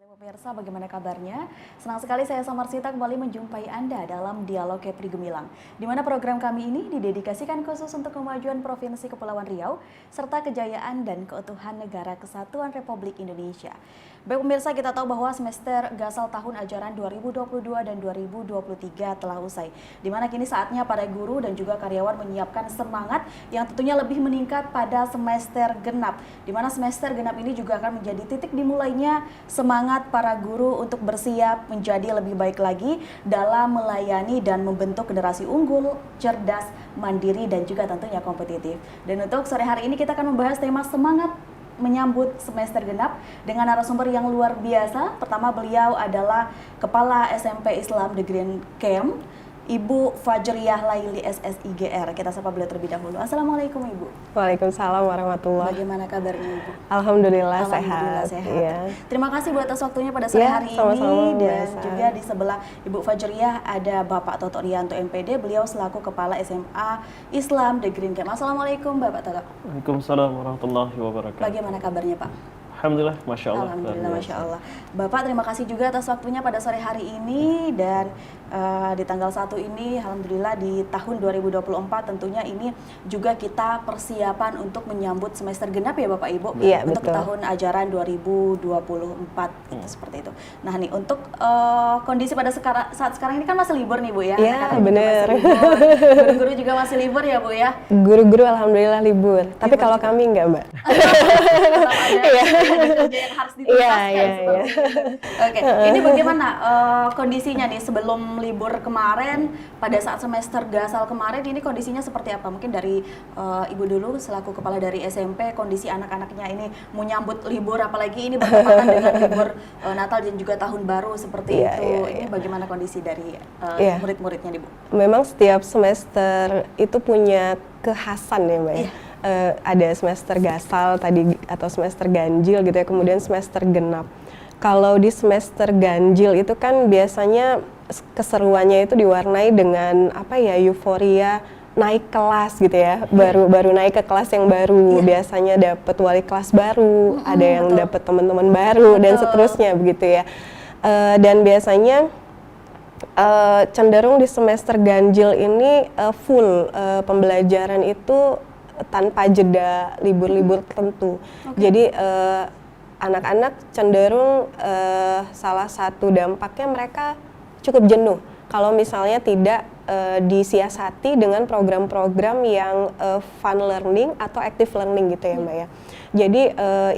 Pemirsa, bagaimana kabarnya? Senang sekali saya Samarsita kembali menjumpai Anda dalam Dialog Kepri Gemilang, di mana program kami ini didedikasikan khusus untuk kemajuan Provinsi Kepulauan Riau, serta kejayaan dan keutuhan Negara Kesatuan Republik Indonesia. Baik pemirsa, kita tahu bahwa semester gasal tahun ajaran 2022 dan 2023 telah usai, di mana kini saatnya para guru dan juga karyawan menyiapkan semangat yang tentunya lebih meningkat pada semester genap, di mana semester genap ini juga akan menjadi titik dimulainya semangat para guru untuk bersiap menjadi lebih baik lagi dalam melayani dan membentuk generasi unggul, cerdas, mandiri, dan juga tentunya kompetitif. Dan untuk sore hari ini kita akan membahas tema semangat menyambut semester genap dengan narasumber yang luar biasa. Pertama, beliau adalah Kepala SMP Islam The Green Camp, Ibu Fajriyah Laili SSIGR. Kita sapa beliau terlebih dahulu. Assalamualaikum Ibu. Waalaikumsalam warahmatullahi. Bagaimana kabarnya Ibu? Alhamdulillah Alhamdulillah sehat. Iya. Terima kasih buat atas waktunya pada sore hari sama-sama, ini. Dan biasa. juga di sebelah Ibu Fajriyah ada Bapak Toto Rianto MPD. Beliau selaku Kepala SMA Islam The Green Camp. Assalamualaikum Bapak Toto. Waalaikumsalam warahmatullahi wabarakatuh. Bagaimana kabarnya Pak? Alhamdulillah, Masya Allah. Alhamdulillah, Masya Allah. Bapak, terima kasih juga atas waktunya pada sore hari ini. Dan di tanggal 1 ini, Alhamdulillah di tahun 2024 tentunya ini juga kita persiapan untuk menyambut semester genap ya Bapak Ibu. Iya, untuk betul. tahun ajaran 2024, gitu, seperti itu. Nah nih, untuk kondisi pada saat sekarang ini kan masih libur nih Bu ya. Iya, Anak-anak juga bener. masih libur. Guru-guru juga masih libur ya Bu ya. Guru-guru alhamdulillah libur. Tapi Libur kalau juga. kami enggak, Mbak. Tetap ada kerja yang harus dituntaskan. Iya. Oke, ini bagaimana kondisinya nih sebelum libur kemarin, pada saat semester gasal kemarin, ini kondisinya seperti apa? Mungkin dari Ibu dulu selaku kepala dari SMP, kondisi anak-anaknya ini menyambut libur, apalagi ini bertepatan dengan libur Natal dan juga Tahun Baru seperti Iya, itu. iya, Ini bagaimana kondisi dari Iya. murid-muridnya nih Bu? Memang setiap semester itu punya kekhasan ya, Mbak. Iya. Ada semester gasal tadi atau semester ganjil gitu ya, kemudian semester genap. Kalau di semester ganjil itu kan biasanya keseruannya itu diwarnai dengan apa ya, euforia naik kelas gitu ya, baru naik ke kelas yang baru, biasanya dapat wali kelas baru, ada yang dapat teman-teman baru dan seterusnya begitu ya. Dan biasanya cenderung di semester ganjil ini full pembelajaran itu tanpa jeda libur-libur tertentu. Jadi anak-anak cenderung salah satu dampaknya mereka cukup jenuh kalau misalnya tidak disiasati dengan program-program yang fun learning atau active learning gitu ya Mbak ya. Jadi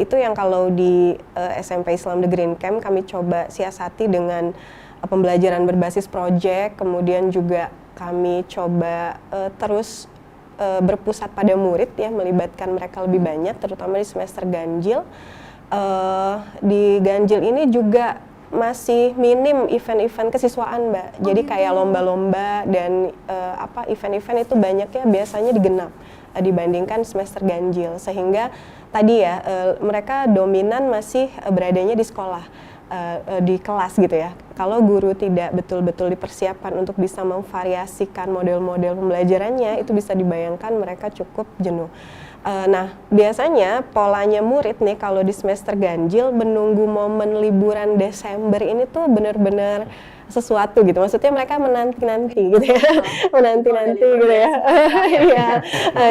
itu yang kalau di SMP Islam The Green Camp kami coba siasati dengan pembelajaran berbasis project, kemudian juga kami coba terus berpusat pada murid ya, melibatkan mereka lebih banyak, terutama di semester ganjil. Di ganjil ini juga masih minim event-event kesiswaan, Mbak. Jadi kayak lomba-lomba dan event-event itu banyaknya biasanya digenap dibandingkan semester ganjil, sehingga tadi ya mereka dominan masih beradanya di sekolah. Di kelas gitu ya. Kalau guru tidak betul-betul dipersiapkan untuk bisa memvariasikan model-model pembelajarannya, itu bisa dibayangkan mereka cukup jenuh. Nah, biasanya polanya murid nih kalau di semester ganjil menunggu momen liburan Desember ini tuh benar-benar sesuatu gitu. Maksudnya mereka menanti-nanti gitu ya. Menanti-nanti gitu ya. Iya.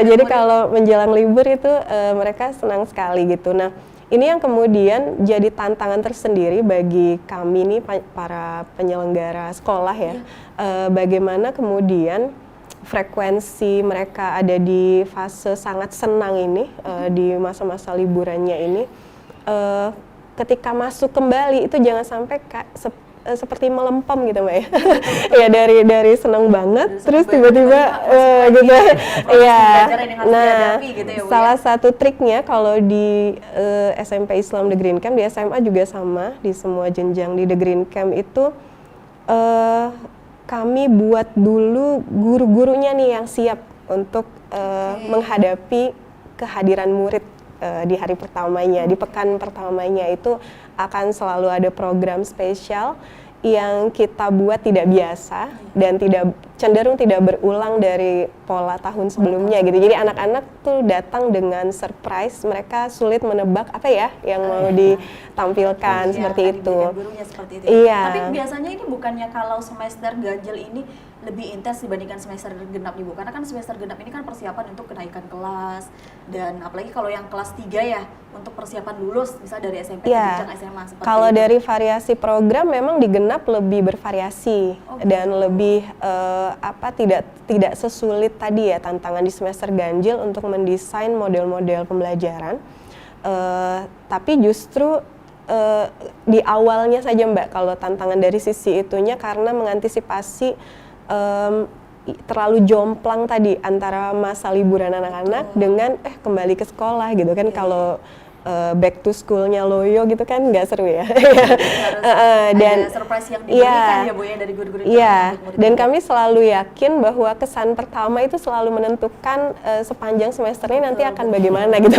Jadi kalau menjelang libur itu mereka senang sekali gitu. Nah, ini yang kemudian jadi tantangan tersendiri bagi kami nih para penyelenggara sekolah ya. Bagaimana kemudian frekuensi mereka ada di fase sangat senang ini di masa-masa liburannya ini, ketika masuk kembali itu jangan sampai seperti melempem gitu Mbak ya. Ya dari senang banget terus tiba-tiba gitu ya. Nah, gitu ya, Bu, salah satu triknya kalau di SMP Islam The Green Camp, di SMA juga sama, di semua jenjang di The Green Camp itu kami buat dulu guru-gurunya nih yang siap untuk menghadapi kehadiran murid di hari pertamanya, di pekan pertamanya itu akan selalu ada program spesial yang kita buat tidak biasa dan cenderung tidak berulang dari pola tahun sebelumnya gitu. Jadi anak-anak tuh datang dengan surprise, mereka sulit menebak apa ya yang mau ditampilkan seperti yang itu. diberikan gurunya seperti itu. Iya. Tapi biasanya ini bukannya kalau semester ganjil ini lebih intens dibandingkan semester genap nih Bu? Karena kan semester genap ini kan persiapan untuk kenaikan kelas, dan apalagi kalau yang kelas 3 ya untuk persiapan lulus misal dari SMP ke jenjang SMA seperti kalau itu. dari variasi program memang di genap lebih bervariasi dan lebih tidak sesulit tadi ya tantangan di semester ganjil untuk mendesain model-model pembelajaran. Tapi justru di awalnya saja Mbak, kalau tantangan dari sisi itunya karena mengantisipasi terlalu jomplang tadi antara masa liburan anak-anak dengan kembali ke sekolah gitu kan. Kalau back to school-nya loyo gitu kan nggak seru ya. Dan ada surprise yang diberikan ya Bu ya dari guru-guru. Iya, dan kami selalu yakin bahwa kesan pertama itu selalu menentukan sepanjang semesternya nanti akan bagaimana gitu.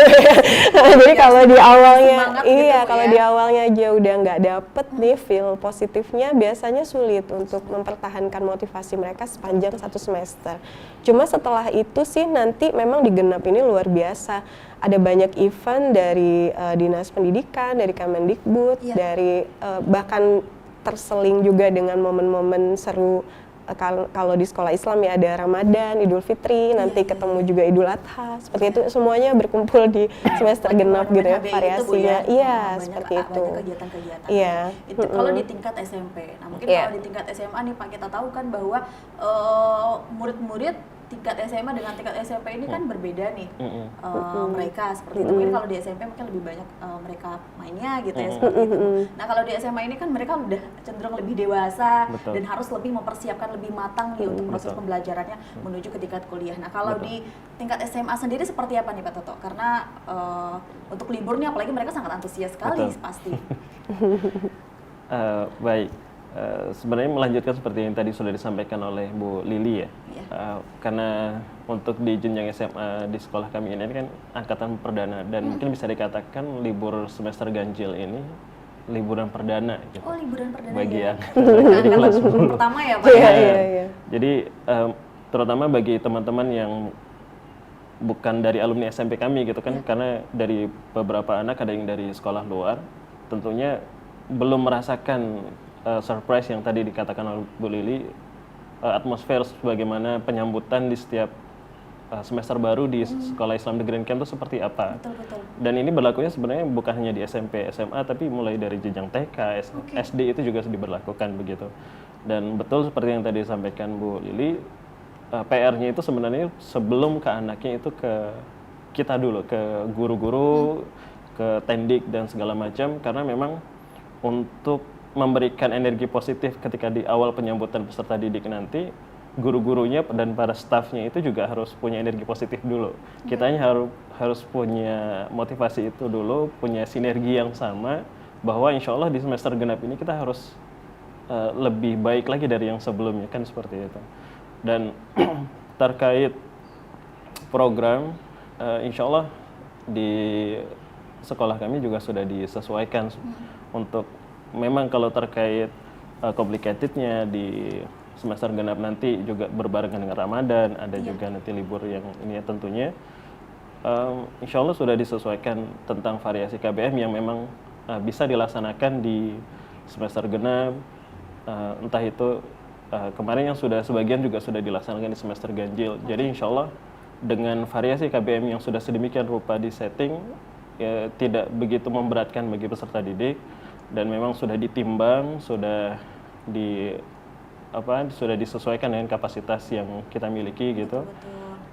Jadi kalau di awalnya kalau di awalnya aja udah nggak dapet nih feel positifnya, biasanya sulit untuk mempertahankan motivasi mereka sepanjang satu semester. Cuma setelah itu sih nanti memang di genap ini luar biasa. Ada banyak event dari Dinas Pendidikan, dari Kemendikbud, dari bahkan terseling juga dengan momen-momen seru. Kalau di sekolah Islam ya ada Ramadan, Idul Fitri, nanti ketemu juga Idul Adha. Seperti itu semuanya berkumpul di semester genap gitu ya, variasinya. Iya, seperti itu. Banyak kegiatan-kegiatan. Iya. Itu kalau di tingkat SMP. Nah, mungkin kalau di tingkat SMA nih Pak, kita tahu kan bahwa murid-murid tingkat SMA dengan tingkat SMP ini kan berbeda nih mereka seperti itu. Mungkin kalau di SMP mungkin lebih banyak mereka mainnya gitu ya seperti itu. Nah kalau di SMA ini kan mereka udah cenderung lebih dewasa dan harus lebih mempersiapkan lebih matang nih untuk proses pembelajarannya menuju ke tingkat kuliah. Nah kalau di tingkat SMA sendiri seperti apa nih Pak Toto? Karena untuk libur nih apalagi mereka sangat antusias sekali pasti. Baik. Sebenarnya melanjutkan seperti yang tadi sudah disampaikan oleh Bu Lili ya, karena untuk di jenjang SMA di sekolah kami ini kan angkatan perdana dan mungkin bisa dikatakan libur semester ganjil ini liburan perdana gitu. Oh, liburan perdana bagi ya. yang di kelas 10. Pertama ya Pak. Iya. Jadi terutama bagi teman-teman yang bukan dari alumni SMP kami gitu kan, karena dari beberapa anak ada yang dari sekolah luar, tentunya belum merasakan surprise yang tadi dikatakan oleh Bu Lili, atmosfer bagaimana penyambutan di setiap semester baru di sekolah Islam The Green Camp itu seperti apa. Betul. Dan ini berlakunya sebenarnya bukan hanya di SMP, SMA, tapi mulai dari jenjang TK, SD itu juga diberlakukan begitu. Dan betul seperti yang tadi disampaikan Bu Lili, PR-nya itu sebenarnya sebelum ke anaknya itu ke kita dulu, ke guru-guru, ke tendik dan segala macam, karena memang untuk memberikan energi positif ketika di awal penyambutan peserta didik nanti, guru-gurunya dan para stafnya itu juga harus punya energi positif dulu. Kitanya harus punya motivasi itu dulu, punya sinergi yang sama, bahwa insya Allah di semester genap ini kita harus lebih baik lagi dari yang sebelumnya, kan seperti itu. Dan terkait program, insya Allah di sekolah kami juga sudah disesuaikan untuk memang kalau terkait complicatednya di semester genap nanti juga berbarengan dengan Ramadan, ada juga nanti libur yang ini ya tentunya. Insya Allah sudah disesuaikan tentang variasi KBM yang memang bisa dilaksanakan di semester genap, entah itu kemarin yang sudah sebagian juga sudah dilaksanakan di semester ganjil. Jadi insya Allah dengan variasi KBM yang sudah sedemikian rupa di setting, ya, tidak begitu memberatkan bagi peserta didik. Dan memang sudah ditimbang, sudah disesuaikan dengan kapasitas yang kita miliki gitu.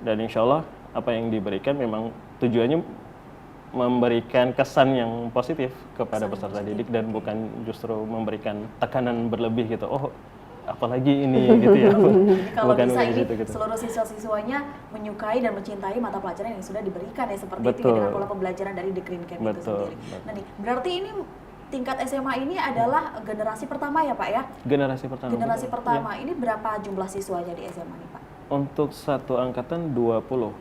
Dan insya Allah apa yang diberikan memang tujuannya memberikan kesan yang positif kepada peserta didik dan bukan justru memberikan tekanan berlebih gitu. Oh, apalagi ini gitu ya. Kalau bisa ini gitu. Seluruh siswa-siswanya menyukai dan mencintai mata pelajaran yang sudah diberikan ya seperti itu dengan pola pembelajaran dari The Green Camp itu sendiri. Nah nih, berarti ini tingkat SMA ini adalah generasi pertama ya Pak ya? Generasi pertama. Generasi pertama. Ya. Ini berapa jumlah siswanya di SMA nih Pak? Untuk satu angkatan 20.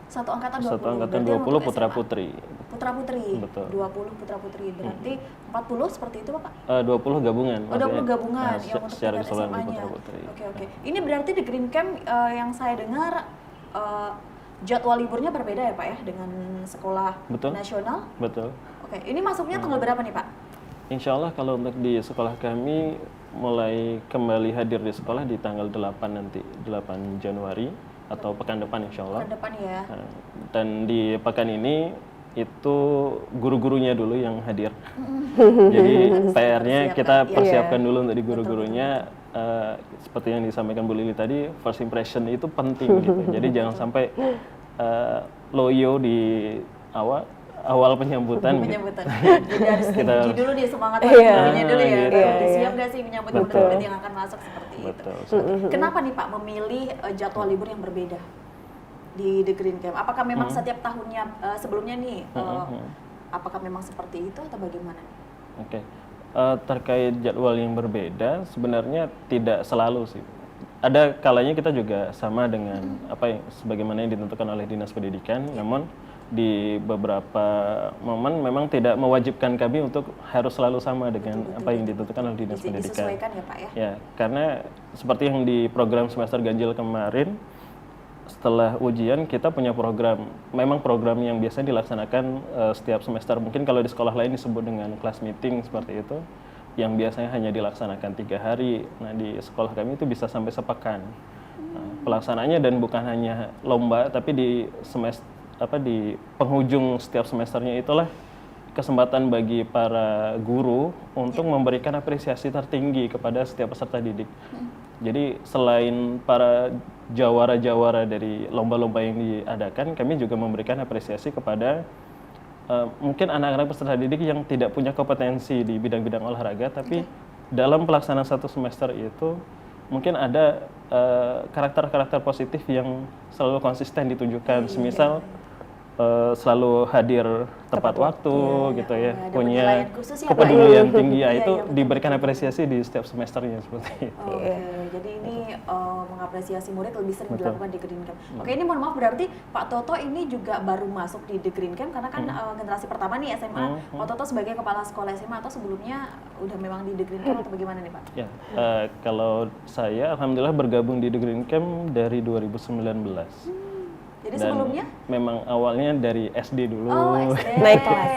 Satu angkatan 20. Satu angkatan 20 putra-putri. putra-putri. Betul. 20 putra-putri. Berarti 40 seperti itu, Pak? 20 gabungan. Oh, 20 gabungan Nah, yang untuk secara tingkat keseluruhan SMA-nya. putra-putri. Oke. Ini berarti di Green Camp yang saya dengar jadwal liburnya berbeda ya, Pak ya, dengan sekolah Betul. nasional? Betul. Oke, ini masuknya tanggal berapa nih, Pak? Insya Allah kalau untuk di sekolah kami mulai kembali hadir di sekolah di tanggal 8 nanti, 8 Januari atau pekan depan insya Allah. Pekan depan ya. Nah, dan di pekan ini itu guru-gurunya dulu yang hadir. Jadi PR-nya kita persiapkan dulu untuk di guru-gurunya. Seperti yang disampaikan Bu Lili tadi, first impression itu penting gitu. Jadi jangan sampai loyo di awal penyambutan. Jadi harus Kita diuji dulu dia semangat Iya. gurunya dulu ya. Gitu. Siap nggak sih menyambut murid-murid yang akan masuk seperti Betul. itu. Kenapa nih Pak memilih jadwal libur yang berbeda di The Green Camp? Apakah memang setiap tahunnya sebelumnya nih, apakah memang seperti itu atau bagaimana? Oke. Terkait jadwal yang berbeda, sebenarnya tidak selalu sih. Ada kalanya kita juga sama dengan apa yang sebagaimana yang ditentukan oleh Dinas Pendidikan, namun di beberapa momen memang tidak mewajibkan kami untuk harus selalu sama dengan apa yang ditentukan oleh Dinas Pendidikan. Disesuaikan ya Pak ya? Ya, karena seperti yang di program semester ganjil kemarin, setelah ujian kita punya program, memang program yang biasa dilaksanakan setiap semester. Mungkin kalau di sekolah lain disebut dengan class meeting seperti itu, yang biasanya hanya dilaksanakan 3 hari. Nah di sekolah kami itu bisa sampai sepekan. Nah, pelaksanaannya dan bukan hanya lomba, tapi di di penghujung setiap semesternya itulah kesempatan bagi para guru untuk memberikan apresiasi tertinggi kepada setiap peserta didik. Jadi selain para jawara-jawara dari lomba-lomba yang diadakan, kami juga memberikan apresiasi kepada mungkin anak-anak peserta didik yang tidak punya kompetensi di bidang-bidang olahraga, tapi dalam pelaksanaan satu semester itu mungkin ada karakter-karakter positif yang selalu konsisten ditunjukkan. Semisal selalu hadir tepat waktu gitu ya, punya kepedulian tinggi, itu diberikan apresiasi di setiap semesternya seperti itu. Jadi ini mengapresiasi murid lebih sering dilakukan di Green Camp. Oke, ini mohon maaf berarti Pak Toto ini juga baru masuk di The Green Camp karena kan generasi pertama nih SMA. Pak Toto sebagai kepala sekolah SMA atau sebelumnya udah memang di The Green Camp atau bagaimana nih Pak? Ya, kalau saya alhamdulillah bergabung di The Green Camp dari 2019. Jadi Dan sebelumnya? Memang awalnya dari SD dulu. Oh, SD. Naik kelas.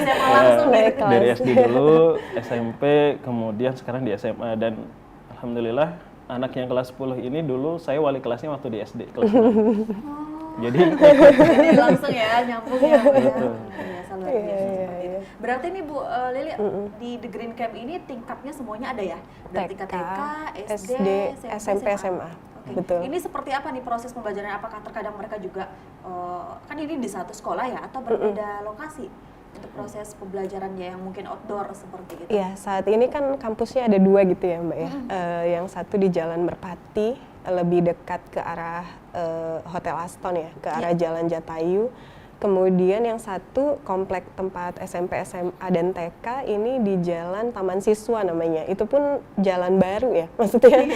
SMA langsung Naik kelas. Dari SD dulu, SMP, kemudian sekarang di SMA. Dan alhamdulillah anak yang kelas 10 ini dulu saya wali kelasnya waktu di SD kelas 6. Jadi langsung ya nyambung ya. Betul. Luar biasa seperti itu. Berarti nih Bu Lili di The Green Camp ini tingkatnya semuanya ada ya? Berarti TK, SD, SMP, SMA. Oke. Betul. Ini seperti apa nih proses pembelajaran? Apakah terkadang mereka juga kan ini di satu sekolah ya atau berbeda lokasi untuk proses pembelajarannya yang mungkin outdoor seperti itu? Iya, saat ini kan kampusnya ada 2 gitu ya Mbak ya. Yang satu di Jalan Merpati, lebih dekat ke arah Hotel Aston ya, ke arah Jalan Jatayu. Kemudian yang satu komplek tempat SMP, SMA, dan TK ini di Jalan Taman Siswa namanya. Itu pun jalan baru ya, maksudnya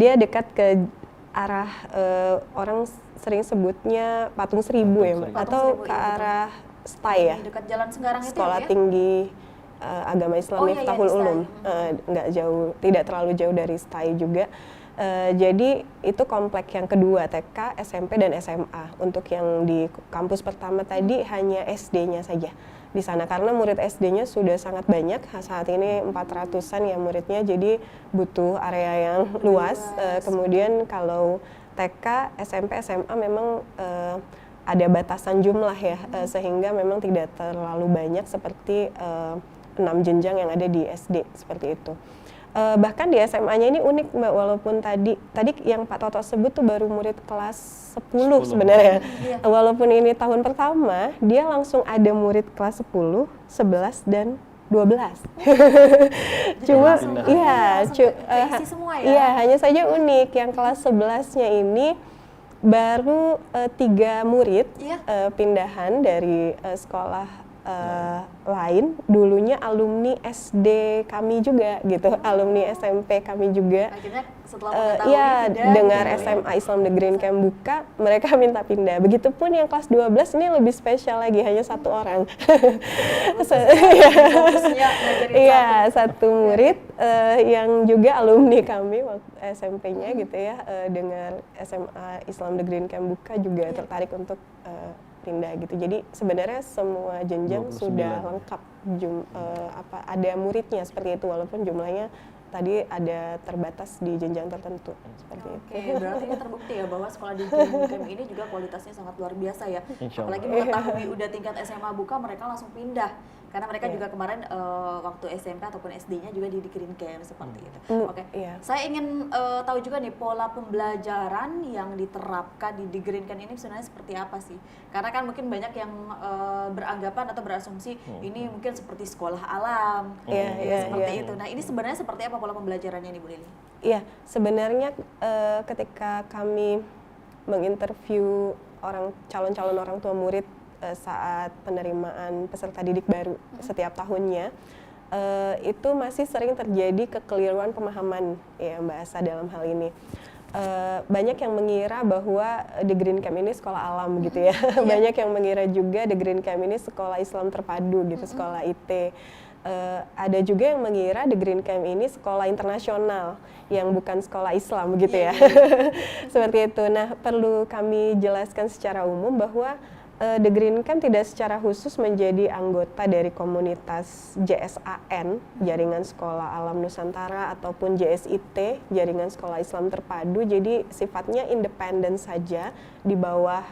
dia dekat ke arah orang sering sebutnya Patung Seribu ya Mbak, atau ke arah STAI ya. Dekat Jalan Senggarang itu Sekolah ya? Tinggi Agama Islam Miftahul Ulum. Nggak jauh, tidak terlalu jauh dari STAI juga. Jadi itu komplek yang kedua, TK, SMP, dan SMA. Untuk yang di kampus pertama tadi hanya SD-nya saja di sana, karena murid SD-nya sudah sangat banyak, saat ini 400-an ya muridnya, jadi butuh area yang luas. Kemudian kalau TK, SMP, SMA memang ada batasan jumlah ya, sehingga memang tidak terlalu banyak seperti 6 jenjang yang ada di SD, seperti itu. Bahkan di SMA-nya ini unik Mbak, walaupun tadi yang Pak Toto sebut tuh baru murid kelas 10 sebenarnya. Walaupun ini tahun pertama, dia langsung ada murid kelas 10, 11, dan 12. Cuma iya, hanya saja unik yang kelas 11-nya ini baru 3 murid pindahan dari sekolah lain, dulunya alumni SD kami juga gitu, alumni SMP kami juga. Akhirnya setelah mengetahui Iya, pindah, dengar gitu ya. SMA Islam Negeri Camp buka, mereka minta pindah. Begitupun yang kelas 12 ini lebih spesial lagi, hanya satu orang. Fokusnya ngajarin Iya, satu. satu murid yang juga alumni kami waktu SMP-nya gitu ya, dengar SMA Islam Negeri Camp buka juga tertarik untuk pindah gitu. Jadi sebenarnya semua jenjang 29. sudah lengkap, ada muridnya seperti itu, walaupun jumlahnya tadi ada terbatas di jenjang tertentu seperti itu. Oke, berarti ini terbukti ya bahwa sekolah di Green Camp ini juga kualitasnya sangat luar biasa ya. Insya Allah. Apalagi mengetahui udah tingkat SMA buka, mereka langsung pindah. Karena mereka Iya. juga kemarin waktu SMP ataupun SD-nya juga di Green Camp seperti itu. Oke, Iya. saya ingin tahu juga nih pola pembelajaran yang diterapkan di Green Camp ini sebenarnya seperti apa sih? Karena kan mungkin banyak yang beranggapan atau berasumsi ini mungkin seperti sekolah alam, Iya, seperti iya. itu. Nah, ini sebenarnya seperti apa pola pembelajarannya nih Bu Lili? Iya, sebenarnya ketika kami menginterview calon-calon orang tua murid saat penerimaan peserta didik baru setiap tahunnya, itu masih sering terjadi kekeliruan pemahaman ya Mbak Asa dalam hal ini. Banyak yang mengira bahwa The Green Camp ini sekolah alam gitu ya. Banyak yang mengira juga The Green Camp ini sekolah Islam terpadu gitu, sekolah IT. Ada juga yang mengira The Green Camp ini sekolah internasional yang bukan sekolah Islam gitu ya. Seperti itu. Nah, perlu kami jelaskan secara umum bahwa The Green Camp tidak secara khusus menjadi anggota dari komunitas JSAN, Jaringan Sekolah Alam Nusantara, ataupun JSIT, Jaringan Sekolah Islam Terpadu. Jadi sifatnya independen saja di bawah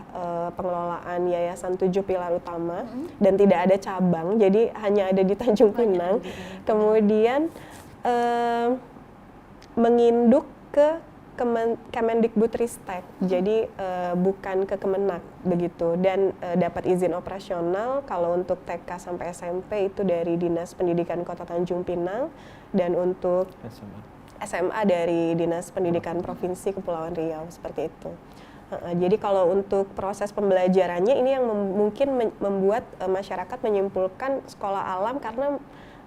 pengelolaan Yayasan 7 Pilar Utama dan tidak ada cabang, jadi hanya ada di Tanjung Pinang. Kemudian menginduk ke Kemendikbudristek, jadi bukan ke Kemenak begitu, dan dapat izin operasional kalau untuk TK sampai SMP itu dari Dinas Pendidikan Kota Tanjung Pinang, dan untuk SMA dari Dinas Pendidikan Provinsi Kepulauan Riau, seperti itu. Jadi kalau untuk proses pembelajarannya ini yang mungkin membuat masyarakat menyimpulkan sekolah alam karena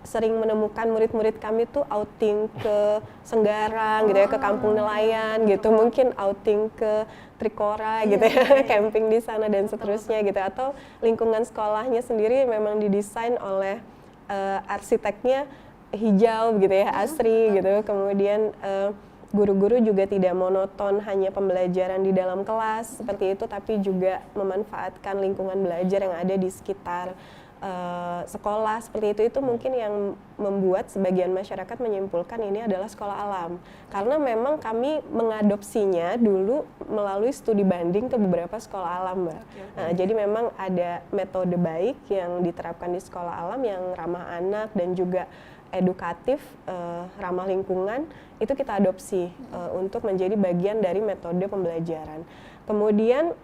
sering menemukan murid-murid kami tuh outing ke Senggarang gitu ya, ke Kampung Nelayan gitu, mungkin outing ke Trikora gitu ya, camping di sana dan seterusnya gitu, atau lingkungan sekolahnya sendiri memang didesain oleh arsiteknya hijau gitu ya, asri gitu. Kemudian guru-guru juga tidak monoton hanya pembelajaran di dalam kelas seperti itu, tapi juga memanfaatkan lingkungan belajar yang ada di sekitar sekolah seperti itu mungkin yang membuat sebagian masyarakat menyimpulkan ini adalah sekolah alam, karena memang kami mengadopsinya dulu melalui studi banding ke beberapa sekolah alam, Mbak. Jadi memang ada metode baik yang diterapkan di sekolah alam yang ramah anak dan juga edukatif, ramah lingkungan, itu kita adopsi untuk menjadi bagian dari metode pembelajaran. Kemudian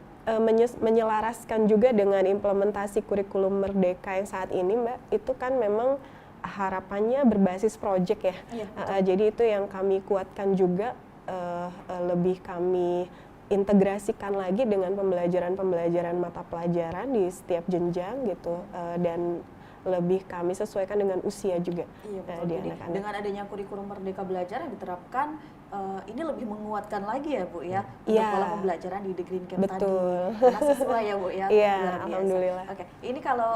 menyelaraskan juga dengan implementasi kurikulum Merdeka yang saat ini, Mbak, itu kan memang harapannya berbasis proyek ya. Jadi itu yang kami kuatkan juga, lebih kami integrasikan lagi dengan pembelajaran mata pelajaran di setiap jenjang gitu, dan lebih kami sesuaikan dengan usia juga. Iya, betul. Di Jadi anak-anak. dengan adanya kurikulum Merdeka Belajar yang diterapkan, ini lebih menguatkan lagi ya Bu ya, untuk Iya. pola pembelajaran di The Green Camp Betul. tadi. Karena sesuai ya Bu ya. Iya, luar biasa. alhamdulillah. Oke, ini kalau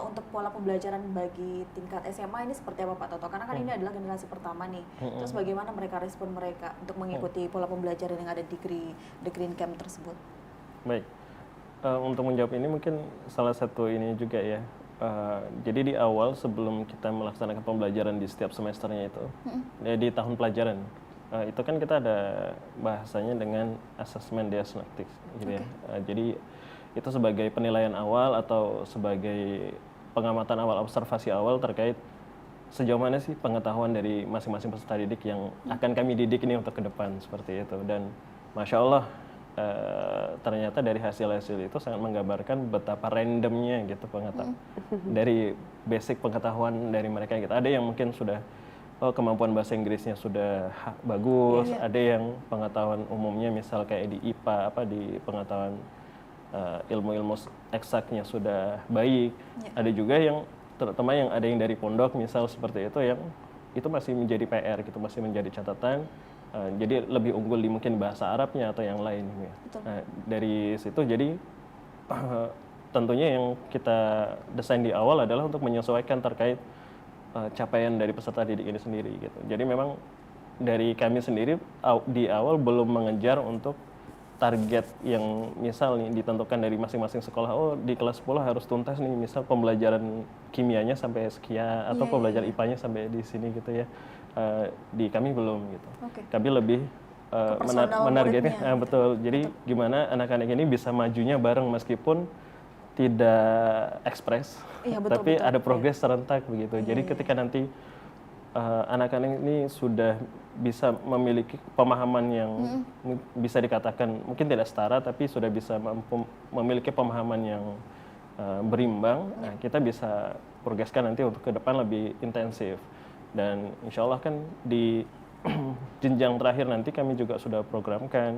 untuk pola pembelajaran bagi tingkat SMA ini seperti apa Pak Toto? Karena kan ini adalah generasi pertama nih. Terus bagaimana respon mereka untuk mengikuti pola pembelajaran yang ada di The Green Camp tersebut? Baik, untuk menjawab ini mungkin salah satu ini juga ya. Jadi di awal sebelum kita melaksanakan pembelajaran di setiap semesternya itu, ya di tahun pelajaran, itu kan kita ada bahasanya dengan asesmen diagnostik, gitu ya. Jadi itu sebagai penilaian awal atau sebagai pengamatan awal, observasi awal terkait sejauh mana sih pengetahuan dari masing-masing peserta didik yang akan kami didik ini untuk ke depan, seperti itu. Dan Masya Allah, ternyata dari hasil-hasil itu sangat menggambarkan betapa randomnya gitu pengetahuan dari basic pengetahuan dari mereka gitu. Ada yang mungkin sudah kemampuan bahasa Inggrisnya sudah bagus, ada yang pengetahuan umumnya misal kayak di IPA, di pengetahuan ilmu-ilmu eksaknya sudah baik. Ada juga yang terutama yang ada yang dari pondok misal seperti itu yang itu masih menjadi PR gitu, masih menjadi catatan. Jadi lebih unggul di mungkin bahasa Arabnya atau yang lain. Ya. Nah, dari situ jadi tentunya yang kita desain di awal adalah untuk menyesuaikan terkait capaian dari peserta didik ini sendiri gitu. Jadi memang dari kami sendiri di awal belum mengejar untuk target yang misal nih ditentukan dari masing-masing sekolah, oh di kelas 10 harus tuntas nih misal pembelajaran kimianya sampai sekian atau pembelajaran IPA-nya sampai di sini gitu ya. Di kami belum gitu. Kami lebih menargetnya betul. Jadi gimana anak-anak ini bisa majunya bareng meskipun tidak ekspres, tapi ada progres serentak begitu. Jadi ketika nanti anak-anak ini sudah bisa memiliki pemahaman yang bisa dikatakan mungkin tidak setara, tapi sudah bisa memiliki pemahaman yang berimbang, nah, kita bisa progreskan nanti untuk ke depan lebih intensif. Dan insya Allah kan di jenjang terakhir nanti kami juga sudah programkan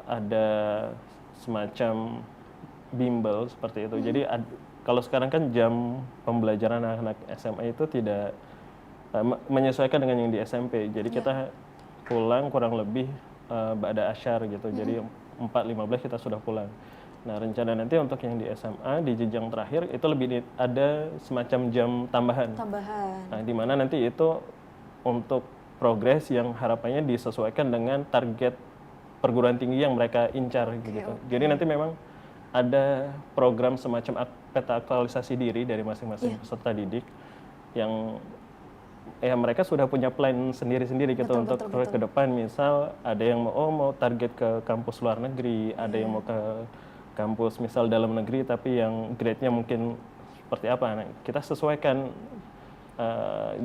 ada semacam bimbel seperti itu. Jadi kalau sekarang kan jam pembelajaran anak-anak SMA itu tidak menyesuaikan dengan yang di SMP. Jadi kita pulang kurang lebih ba'da asyar gitu. Jadi 4.15 kita sudah pulang. Nah, rencana nanti untuk yang di SMA di jenjang terakhir itu lebih ada semacam jam tambahan. Nah, di mana nanti itu untuk progres yang harapannya disesuaikan dengan target perguruan tinggi yang mereka incar gitu. Jadi nanti memang ada program semacam peta aktualisasi diri dari masing-masing peserta didik yang ya mereka sudah punya plan sendiri-sendiri gitu untuk ke depan. Misal ada yang mau target ke kampus luar negeri, ada yang mau ke kampus misal dalam negeri tapi yang grade-nya mungkin seperti apa. Nah, kita sesuaikan.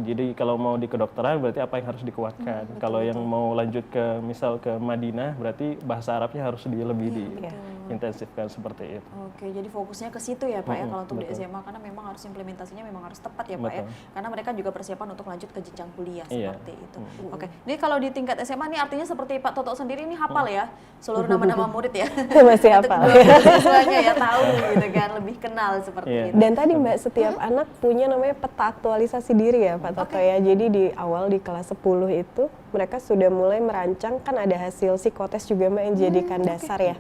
Jadi kalau mau di kedokteran berarti apa yang harus dikuatkan. Kalau yang mau lanjut ke misal ke Madinah berarti bahasa Arabnya harus lebih diintensifkan seperti itu. Oke, jadi fokusnya ke situ ya Pak ya kalau untuk di SMA, karena memang harus implementasinya memang harus tepat ya Pak ya. Karena mereka juga persiapan untuk lanjut ke jenjang kuliah seperti itu. Oke, ini kalau di tingkat SMA ini artinya seperti Pak Toto sendiri ini hafal ya seluruh nama-nama murid ya. Masih hafal. Siswanya ya tahu gitu kan, lebih kenal seperti itu. Dan tadi Mbak setiap anak punya namanya peta aktualisasi diri ya Pak Toto ya. Jadi di awal di kelas 10 itu mereka sudah mulai merancang, kan ada hasil psikotes juga Mbak yang dijadikan dasar ya.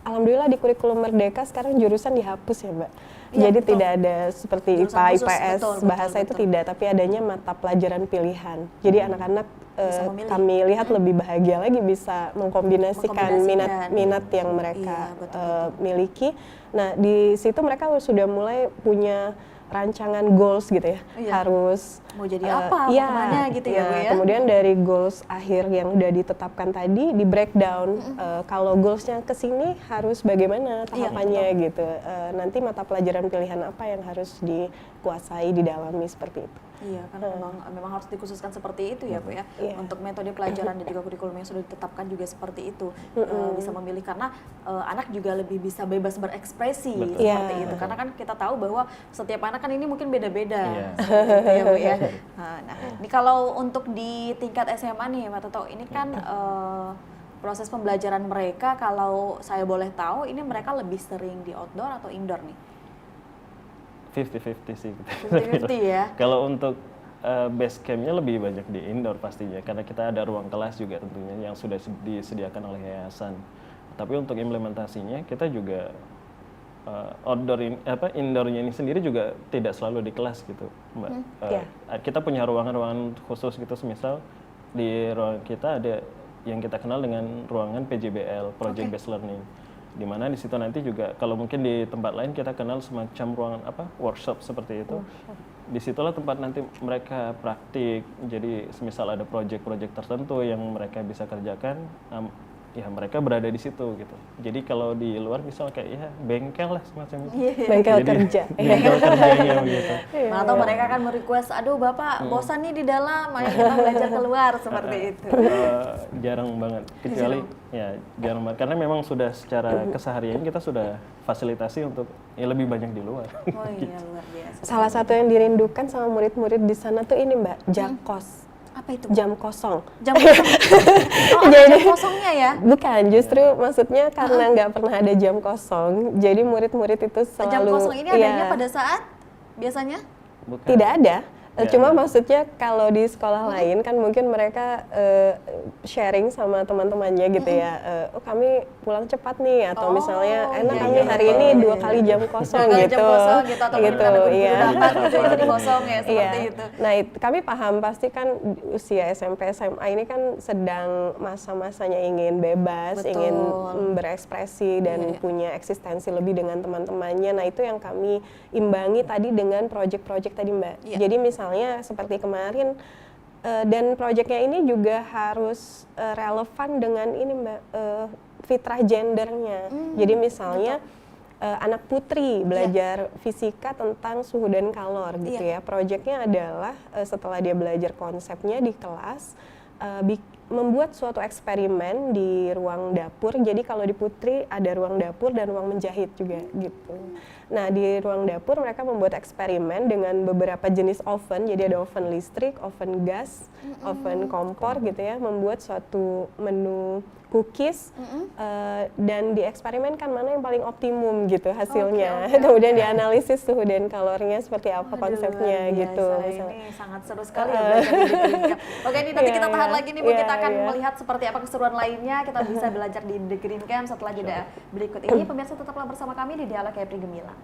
Alhamdulillah di kurikulum Merdeka sekarang jurusan dihapus ya Mbak. Jadi tidak ada seperti IPA, IPS, bahasa itu tidak, tapi adanya mata pelajaran pilihan. Jadi anak-anak kami lihat lebih bahagia lagi bisa mengkombinasikan minat yang mereka miliki. Nah di situ mereka sudah mulai punya rancangan goals gitu ya, harus mau jadi apa, kemana gitu ya Bu ya. Kemudian dari goals akhir yang udah ditetapkan tadi di breakdown, kalau goalsnya ke sini harus bagaimana tahapannya gitu. Nanti mata pelajaran pilihan apa yang harus dikuasai, didalami seperti itu. Iya, kan memang harus dikhususkan seperti itu ya Bu ya. Untuk metode pelajaran dan juga kurikulum yang sudah ditetapkan juga seperti itu. Bisa memilih karena anak juga lebih bisa bebas berekspresi seperti itu. Karena kan kita tahu bahwa setiap anak kan ini mungkin beda-beda. Seperti itu ya Bu ya. Nah, ini kalau untuk di tingkat SMA nih Pak Toto, ini kan proses pembelajaran mereka kalau saya boleh tahu ini mereka lebih sering di outdoor atau indoor nih? 50-50 sih. 50-50 ya? Kalau untuk base camp-nya lebih banyak di indoor pastinya, karena kita ada ruang kelas juga tentunya yang sudah disediakan oleh yayasan. Tapi untuk implementasinya kita juga indoornya ini sendiri juga tidak selalu di kelas gitu, Mbak. Kita punya ruangan-ruangan khusus gitu, semisal di ruangan kita ada yang kita kenal dengan ruangan PJBL, Project Based Learning. Di mana di situ nanti juga kalau mungkin di tempat lain kita kenal semacam ruangan workshop seperti itu. Disitulah tempat nanti mereka praktik. Jadi semisal ada proyek-proyek tertentu yang mereka bisa kerjakan, ya mereka berada di situ gitu. Jadi kalau di luar misal kayak ya bengkel lah semacam itu. Bengkel kerja. Bengkel kerjanya begitu. Atau mereka kan merequest, aduh Bapak bosan nih di dalam, ayo kita belajar keluar seperti itu. Jarang banget, kecuali ya jarang banget. Karena memang sudah secara keseharian kita sudah fasilitasi untuk lebih banyak di luar. Oh iya, luar biasa. Salah satu yang dirindukan sama murid-murid di sana tuh ini Mbak, jakos. Apa itu? Jam kosong. Jam kosong. Oh, ada jam kosongnya ya? Bukan, justru maksudnya karena nggak pernah ada jam kosong, jadi murid-murid itu selalu... Jam kosong ini adanya pada saat biasanya? Bukan. Tidak ada. Ya, Cuma ya. maksudnya kalau di sekolah lain kan mungkin mereka sharing sama teman-temannya gitu ya. Oh kami pulang cepat nih atau misalnya enak iya, kami iya, hari iya, ini iya, 2 iya. kali jam kosong 2 kali gitu. jam kosong gitu atau gitu, karena guru-guru iya. dapat gitu jadi kosong ya seperti Iya. itu. Nah kami paham pasti kan usia SMP SMA ini kan sedang masa-masanya ingin bebas, Betul. ingin berekspresi dan Iya. punya eksistensi lebih dengan teman-temannya. Nah itu yang kami imbangi tadi dengan project-project tadi Mbak. Iya. Jadi misalnya seperti kemarin dan proyeknya ini juga harus relevan dengan ini Mbak, fitrah gendernya. Jadi misalnya anak putri belajar fisika tentang suhu dan kalor gitu ya. Proyeknya adalah setelah dia belajar konsepnya di kelas, membuat suatu eksperimen di ruang dapur. Jadi kalau di putri ada ruang dapur dan ruang menjahit juga gitu. Nah di ruang dapur mereka membuat eksperimen dengan beberapa jenis oven. Jadi ada oven listrik, oven gas, oven kompor gitu ya. Membuat suatu menu cookies dan dieksperimenkan mana yang paling optimum gitu hasilnya. Oke. Kemudian dianalisis suhu dan kalorinya seperti apa Waduh, konsepnya luar gitu. biasa. Ini sangat seru sekali ya belajar di Degree Camp. Oke, ini nanti Iya, kita tahan iya. lagi nih Bu, kita akan Iya. melihat seperti apa keseruan lainnya. Kita bisa belajar di Degree Camp setelah jeda berikut ini. Pemirsa tetaplah bersama kami di Dialog Kepri Gemilang.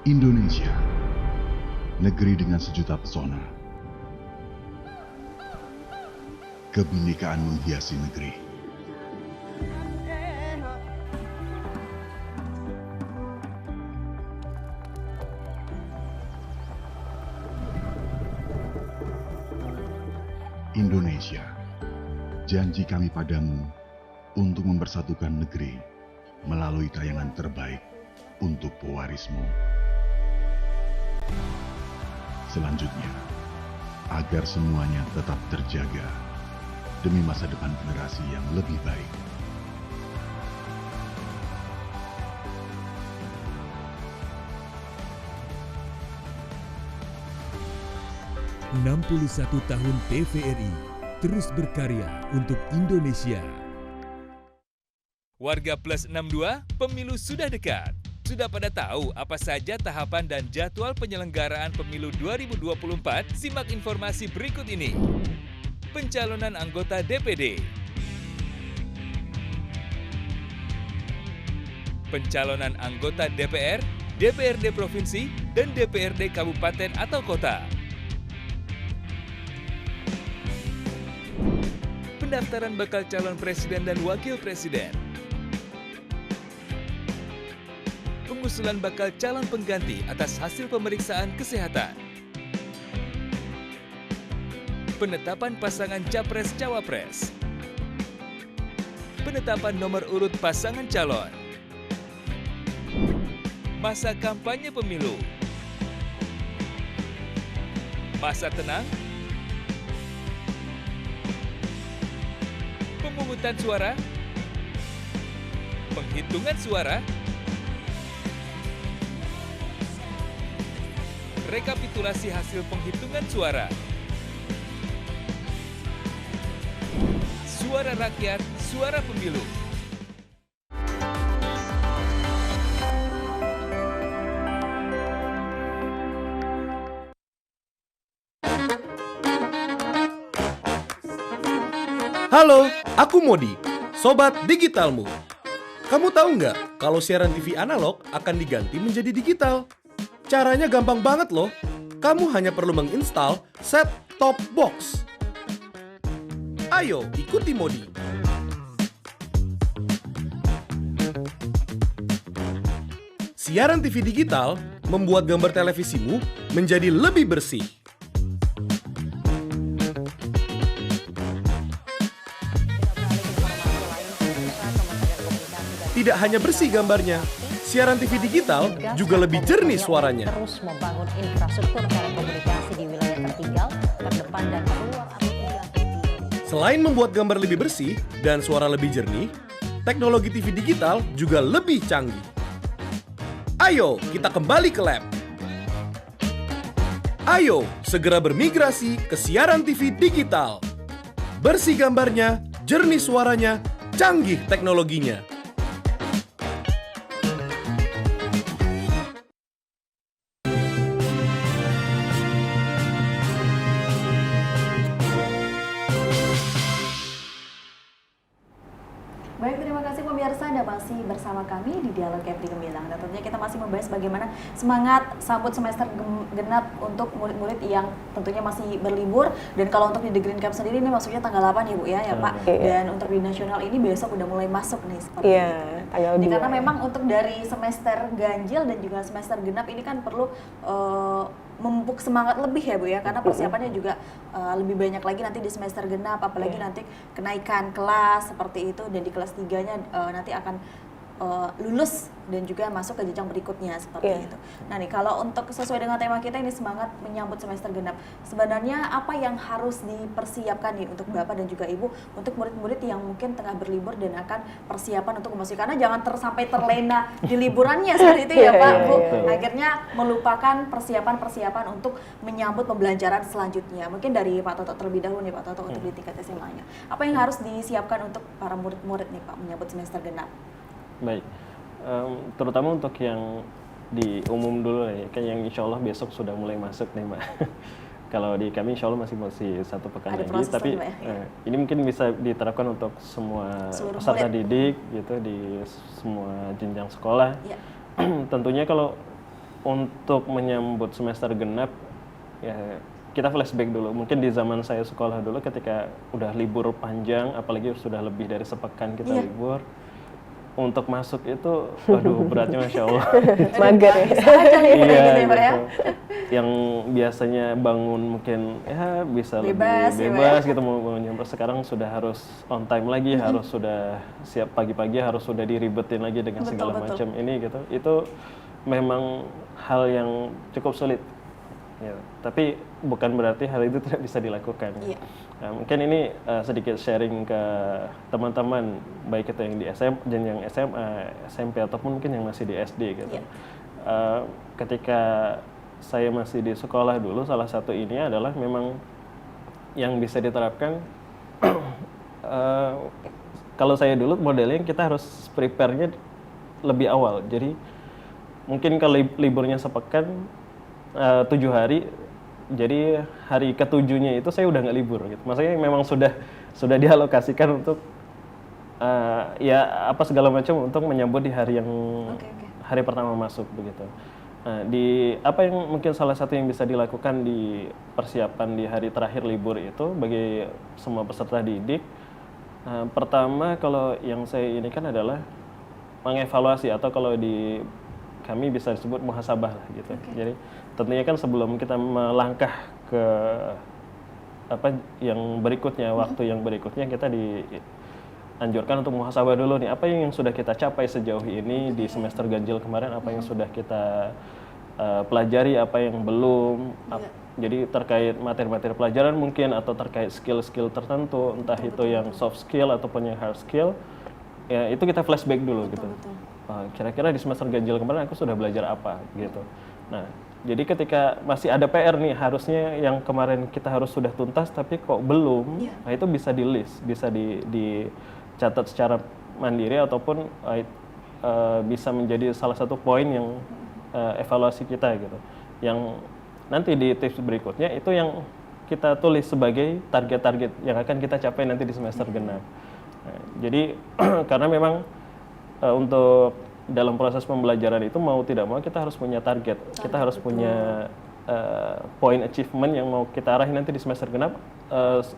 Indonesia, negeri dengan sejuta pesona. Kebinekaan menghiasi negeri. Indonesia, janji kami padamu untuk mempersatukan negeri melalui tayangan terbaik untuk pewarismu. Selanjutnya, agar semuanya tetap terjaga demi masa depan generasi yang lebih baik. ...61 tahun TVRI terus berkarya untuk Indonesia. Warga Plus 62, pemilu sudah dekat. Sudah pada tahu apa saja tahapan dan jadwal penyelenggaraan pemilu 2024? Simak informasi berikut ini. Pencalonan anggota DPD. Pencalonan anggota DPR, DPRD Provinsi, dan DPRD Kabupaten atau Kota. Pendaftaran bakal calon presiden dan wakil presiden. Pengusulan bakal calon pengganti atas hasil pemeriksaan kesehatan. Penetapan pasangan Capres-Cawapres. Penetapan nomor urut pasangan calon. Masa kampanye pemilu. Masa tenang. Pemungutan suara. Penghitungan suara. Rekapitulasi hasil penghitungan suara. Suara rakyat, suara pemilu. Halo, aku Modi, Sobat Digitalmu. Kamu tahu nggak kalau siaran TV analog akan diganti menjadi digital? Caranya gampang banget loh. Kamu hanya perlu menginstal set-top box. Ayo, ikuti Modi. Siaran TV digital membuat gambar televisimu menjadi lebih bersih. Tidak hanya bersih gambarnya, siaran TV digital juga lebih jernih suaranya. Terus membangun infrastruktur telekomunikasi di wilayah tertinggal, terdepan dan terluar atau tidak. Selain membuat gambar lebih bersih dan suara lebih jernih, teknologi TV digital juga lebih canggih. Ayo, kita kembali ke lab. Ayo, segera bermigrasi ke siaran TV digital. Bersih gambarnya, jernih suaranya, canggih teknologinya. Baik, terima kasih pemirsa, Anda masih bersama kami di Dialog Kepri Gemilang. Dan tentunya kita masih membahas bagaimana semangat sambut semester genap untuk murid-murid yang tentunya masih berlibur. Dan kalau untuk di The Green Camp sendiri ini maksudnya tanggal 8 ya Bu ya Pak. Dan untuk di nasional ini besok udah mulai masuk nih seperti itu. Tanggal 2. Karena memang untuk dari semester ganjil dan juga semester genap ini kan perlu memupuk semangat lebih ya Bu ya, karena persiapannya juga lebih banyak lagi nanti di semester genap, apalagi nanti kenaikan kelas seperti itu, dan di kelas 3-nya nanti akan lulus dan juga masuk ke jenjang berikutnya seperti itu. Nah nih, kalau untuk sesuai dengan tema kita ini semangat menyambut semester genap, sebenarnya apa yang harus dipersiapkan nih untuk Bapak dan juga Ibu untuk murid-murid yang mungkin tengah berlibur dan akan persiapan untuk memasuki, karena jangan sampai terlena di liburannya seperti itu ya Pak Bu, akhirnya melupakan persiapan-persiapan untuk menyambut pembelajaran selanjutnya. Mungkin dari Pak Toto terlebih dahulu nih Pak Toto, untuk di tingkat SMA-nya. Apa yang harus disiapkan untuk para murid-murid nih Pak menyambut semester genap? Baik, terutama untuk yang di umum dulu ya, kan yang insya Allah besok sudah mulai masuk nih Mbak. Kalau di kami insya Allah masih 1 pekan lagi, tapi ini mungkin bisa diterapkan untuk semua peserta didik gitu di semua jenjang sekolah. Tentunya kalau untuk menyambut semester genap, ya kita flashback dulu. Mungkin di zaman saya sekolah dulu ketika udah libur panjang, apalagi sudah lebih dari sepekan kita libur. Untuk masuk itu, waduh beratnya Masya Allah. Mager ya? Iya gitu. Yang biasanya bangun mungkin ya bisa bebas, lebih bebas gitu, mau bangun sekarang sudah harus on time lagi, harus sudah siap pagi-pagi, harus sudah diribetin lagi dengan segala macam ini gitu. Itu memang hal yang cukup sulit. Ya, tapi bukan berarti hal itu tidak bisa dilakukan. Nah, mungkin ini sedikit sharing ke teman-teman, baik itu yang di jenjang SMA, SMP, ataupun mungkin yang masih di SD gitu. Ketika saya masih di sekolah dulu, salah satu ini adalah memang yang bisa diterapkan. Kalau saya dulu modelnya kita harus prepare-nya lebih awal. Jadi mungkin kalau liburnya sepekan, 7 hari, jadi hari ke-7-nya itu saya udah nggak libur gitu. Maksudnya memang sudah dialokasikan untuk ya apa segala macam untuk menyambut di hari yang hari pertama masuk begitu. Nah, di apa yang mungkin salah satu yang bisa dilakukan di persiapan di hari terakhir libur itu bagi semua peserta didik, pertama kalau yang saya ini kan adalah mengevaluasi, atau kalau di kami bisa disebut muhasabah lah gitu. Jadi tentunya kan sebelum kita melangkah ke apa yang berikutnya, waktu yang berikutnya, kita dianjurkan untuk muhasabah dulu nih, apa yang sudah kita capai sejauh ini di semester ganjil kemarin, apa yang sudah kita pelajari, apa yang belum. Jadi terkait materi-materi pelajaran mungkin, atau terkait skill-skill tertentu, entah itu yang soft skill ataupun yang hard skill, ya itu kita flashback dulu gitu. Kira-kira di semester ganjil kemarin aku sudah belajar apa gitu. Nah, jadi ketika masih ada PR nih, harusnya yang kemarin kita harus sudah tuntas tapi kok belum, nah itu bisa di list, bisa dicatat secara mandiri, ataupun bisa menjadi salah satu poin yang evaluasi kita gitu. Yang nanti di tips berikutnya itu yang kita tulis sebagai target-target yang akan kita capai nanti di semester genap. Nah, jadi karena memang untuk dalam proses pembelajaran itu mau tidak mau kita harus punya target, kita harus punya point achievement yang mau kita arahin nanti di semester genap.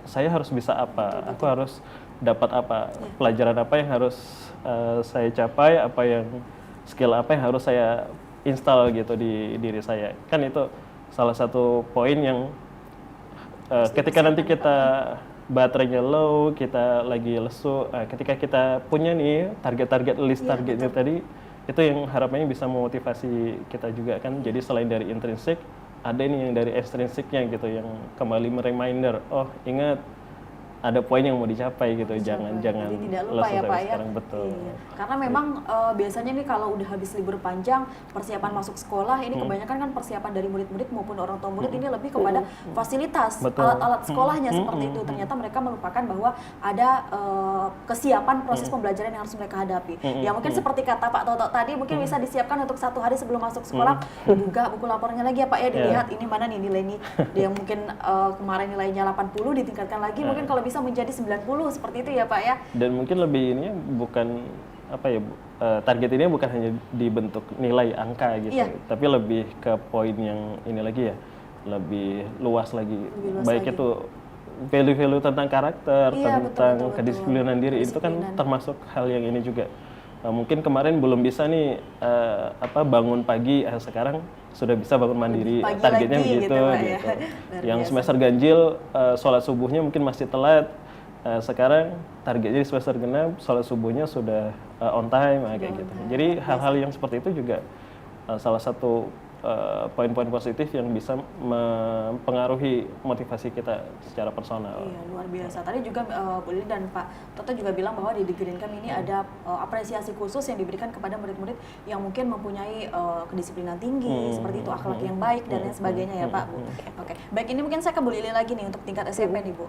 Saya harus bisa apa, aku harus dapat apa, pelajaran apa yang harus saya capai, apa yang skill apa yang harus saya install gitu di diri saya. Kan itu salah satu poin yang ketika nanti kita baterainya low, kita lagi lesu, ketika kita punya nih target-target list targetnya tadi, itu yang harapannya bisa memotivasi kita juga kan. Jadi selain dari intrinsik, ada nih yang dari ekstrinsiknya gitu, yang kembali mereminder, oh ingat ada poin yang mau dicapai gitu. Jangan Jadi tidak lupa lesu ya sampai Pak ya. sekarang, betul. Iya. Karena memang biasanya nih kalau udah habis libur panjang, persiapan masuk sekolah ini kebanyakan kan persiapan dari murid-murid maupun orang tua murid ini lebih kepada fasilitas, Betul. alat-alat sekolahnya seperti itu. Ternyata mereka melupakan bahwa ada kesiapan proses pembelajaran yang harus mereka hadapi. Ya mungkin seperti kata Pak Toto tadi, mungkin bisa disiapkan untuk 1 hari sebelum masuk sekolah, dibuka buku laporannya lagi ya Pak ya, dilihat ini mana nih nilai nih, yang mungkin kemarin nilainya 80 ditingkatkan lagi, mungkin kalau bisa menjadi 90 seperti itu ya Pak ya. Dan mungkin lebih ini bukan apa ya, target ini bukan hanya dibentuk nilai angka gitu, Iya. tapi lebih ke poin yang ini lagi ya, lebih luas lagi. Baik lagi. itu value-value tentang karakter, Iya, tentang betul. kedisiplinan diri, itu kan Kedisiplinan. termasuk hal yang ini juga. Mungkin kemarin belum bisa nih bangun pagi, sekarang sudah bisa bangun mandiri. Pagi Targetnya lagi begitu gitu, Pak, ya. gitu. Luar Yang biasa. semester ganjil sholat subuhnya mungkin masih telat. Sekarang targetnya di semester genap sholat subuhnya sudah on time, kayak gitu. Jadi hal-hal yang seperti itu juga salah satu poin-poin positif yang bisa mempengaruhi motivasi kita secara personal. Iya, luar biasa. Tadi juga Bu Lili dan Pak Toto juga bilang bahwa di Green Camp ini ada apresiasi khusus yang diberikan kepada murid-murid yang mungkin mempunyai kedisiplinan tinggi, seperti itu, akhlak yang baik dan lain sebagainya ya Pak, Bu. Oke, baik, ini mungkin saya ke Bu Lili lagi nih untuk tingkat SMP nih Bu.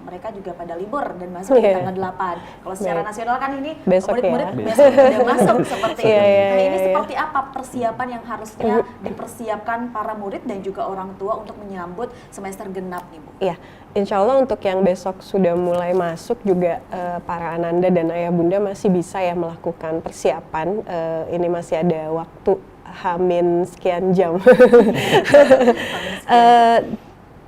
Mereka juga pada libur dan masuk di Iya. tanggal 8. Kalau secara Baik. nasional kan ini Besok murid-murid ya. besok sudah masuk seperti itu. Iya, iya, Nah, ini iya. seperti apa persiapan yang harusnya dipersiapkan para murid dan juga orang tua untuk menyambut semester genap nih Bu? Iya, insya Allah untuk yang besok sudah mulai masuk juga para ananda dan ayah bunda masih bisa ya melakukan persiapan. Ini masih ada waktu hamin sekian jam.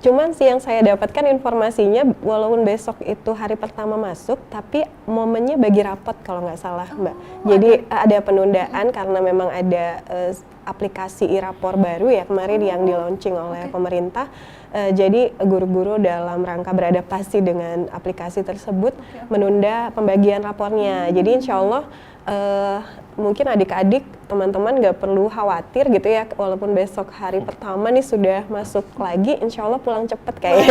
Cuman sih yang saya dapatkan informasinya, walaupun besok itu hari pertama masuk, tapi momennya bagi rapot kalau nggak salah Mbak. Jadi ada penundaan karena memang ada aplikasi e-rapor baru ya kemarin yang di-launching oleh pemerintah. Jadi guru-guru dalam rangka beradaptasi dengan aplikasi tersebut menunda pembagian rapornya. Jadi insya Allah mungkin adik-adik, teman-teman nggak perlu khawatir gitu ya, walaupun besok hari pertama nih sudah masuk lagi, insya Allah pulang cepet kayaknya.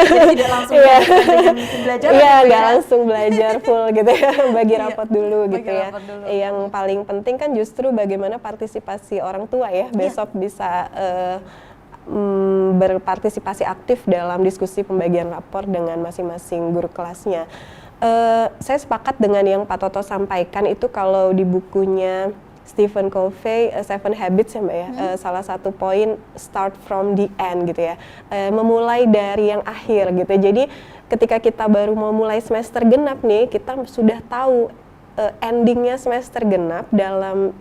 Jadi tidak langsung dengan belajar. Iya, nggak langsung belajar full gitu ya, bagi rapot dulu bagi gitu ya. rapot dulu. Yang paling penting kan justru bagaimana partisipasi orang tua ya, besok bisa berpartisipasi aktif dalam diskusi pembagian rapor dengan masing-masing guru kelasnya. Saya sepakat dengan yang Pak Toto sampaikan itu, kalau di bukunya Stephen Covey, Seven Habits ya Mbak ya, salah satu poin start from the end gitu ya, memulai dari yang akhir gitu. Jadi ketika kita baru mau mulai semester genap nih, kita sudah tahu endingnya semester genap dalam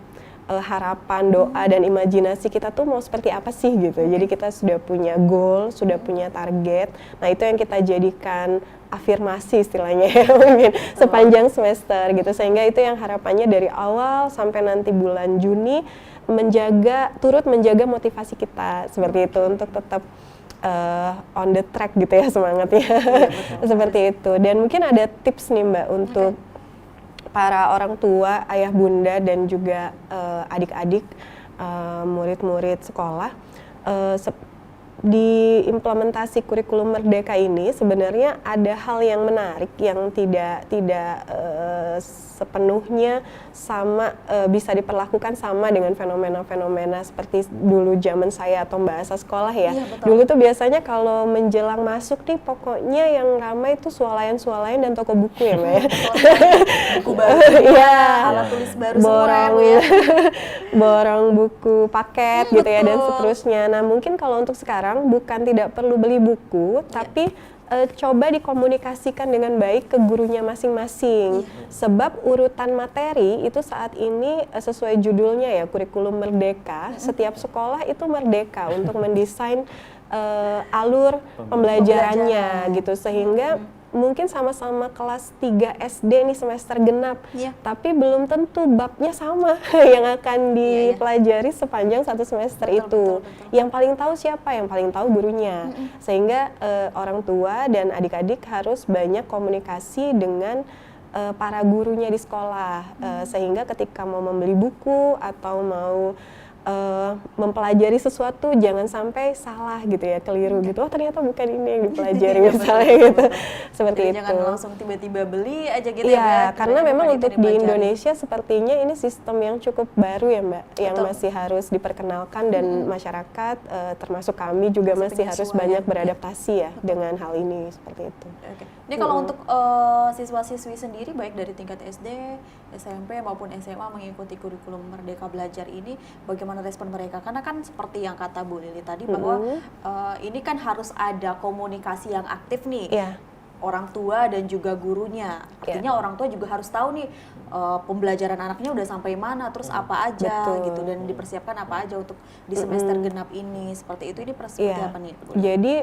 harapan, doa, dan imajinasi kita tuh mau seperti apa sih gitu. Jadi kita sudah punya goal, sudah punya target. Nah itu yang kita jadikan afirmasi istilahnya ya, mungkin sepanjang semester gitu. Sehingga itu yang harapannya dari awal sampai nanti bulan Juni turut menjaga motivasi kita seperti itu untuk tetap on the track gitu ya semangatnya. Seperti itu. Dan mungkin ada tips nih Mbak untuk para orang tua, ayah bunda, dan juga adik-adik, murid-murid sekolah. Di implementasi kurikulum Merdeka ini sebenarnya ada hal yang menarik yang tidak sepenuhnya sama bisa diperlakukan sama dengan fenomena-fenomena seperti dulu zaman saya atau bahasa sekolah ya. Iya, betul. Dulu tuh biasanya kalau menjelang masuk nih pokoknya yang ramai itu swalayan-swalayan dan toko buku ya Mbak ya. Buku baru, Iya. alat tulis baru semua ya Bu borong ya. borong buku paket gitu ya dan seterusnya. Nah mungkin kalau untuk sekarang bukan tidak perlu beli buku, tapi coba dikomunikasikan dengan baik ke gurunya masing-masing. Sebab urutan materi itu saat ini sesuai judulnya ya, kurikulum merdeka. Setiap sekolah itu merdeka untuk mendesain alur pembelajarannya gitu, sehingga mungkin sama-sama kelas 3 SD nih semester genap, tapi belum tentu babnya sama yang akan dipelajari sepanjang satu semester itu. Yang paling tahu siapa? Yang paling tahu gurunya. Sehingga orang tua dan adik-adik harus banyak komunikasi dengan para gurunya di sekolah, sehingga ketika mau membeli buku atau mau mempelajari sesuatu jangan sampai salah gitu ya, keliru gitu. Oh ternyata bukan ini yang dipelajari misalnya gitu. Seperti Jadi itu. jangan langsung tiba-tiba beli aja gitu Iya, ya. karena kiranya memang bukan untuk itu yang di dipelajari. Indonesia sepertinya ini sistem yang cukup baru ya Mbak, yang Betul. masih harus diperkenalkan dan masyarakat termasuk kami juga masih harus penyesuaian, banyak ya. beradaptasi ya dengan hal ini seperti itu. Oke. Ini kalau untuk siswa-siswi sendiri baik dari tingkat SD, SMP maupun SMA mengikuti kurikulum Merdeka Belajar ini, bagaimana respon mereka? Karena kan seperti yang kata Bu Lili tadi bahwa ini kan harus ada komunikasi yang aktif nih. Iya. Orang tua dan juga gurunya. Artinya orang tua juga harus tahu nih pembelajaran anaknya udah sampai mana, terus apa aja Betul. gitu, dan dipersiapkan apa aja untuk di semester genap ini. Seperti itu, ini seperti Iya. apa nih? Bu? Jadi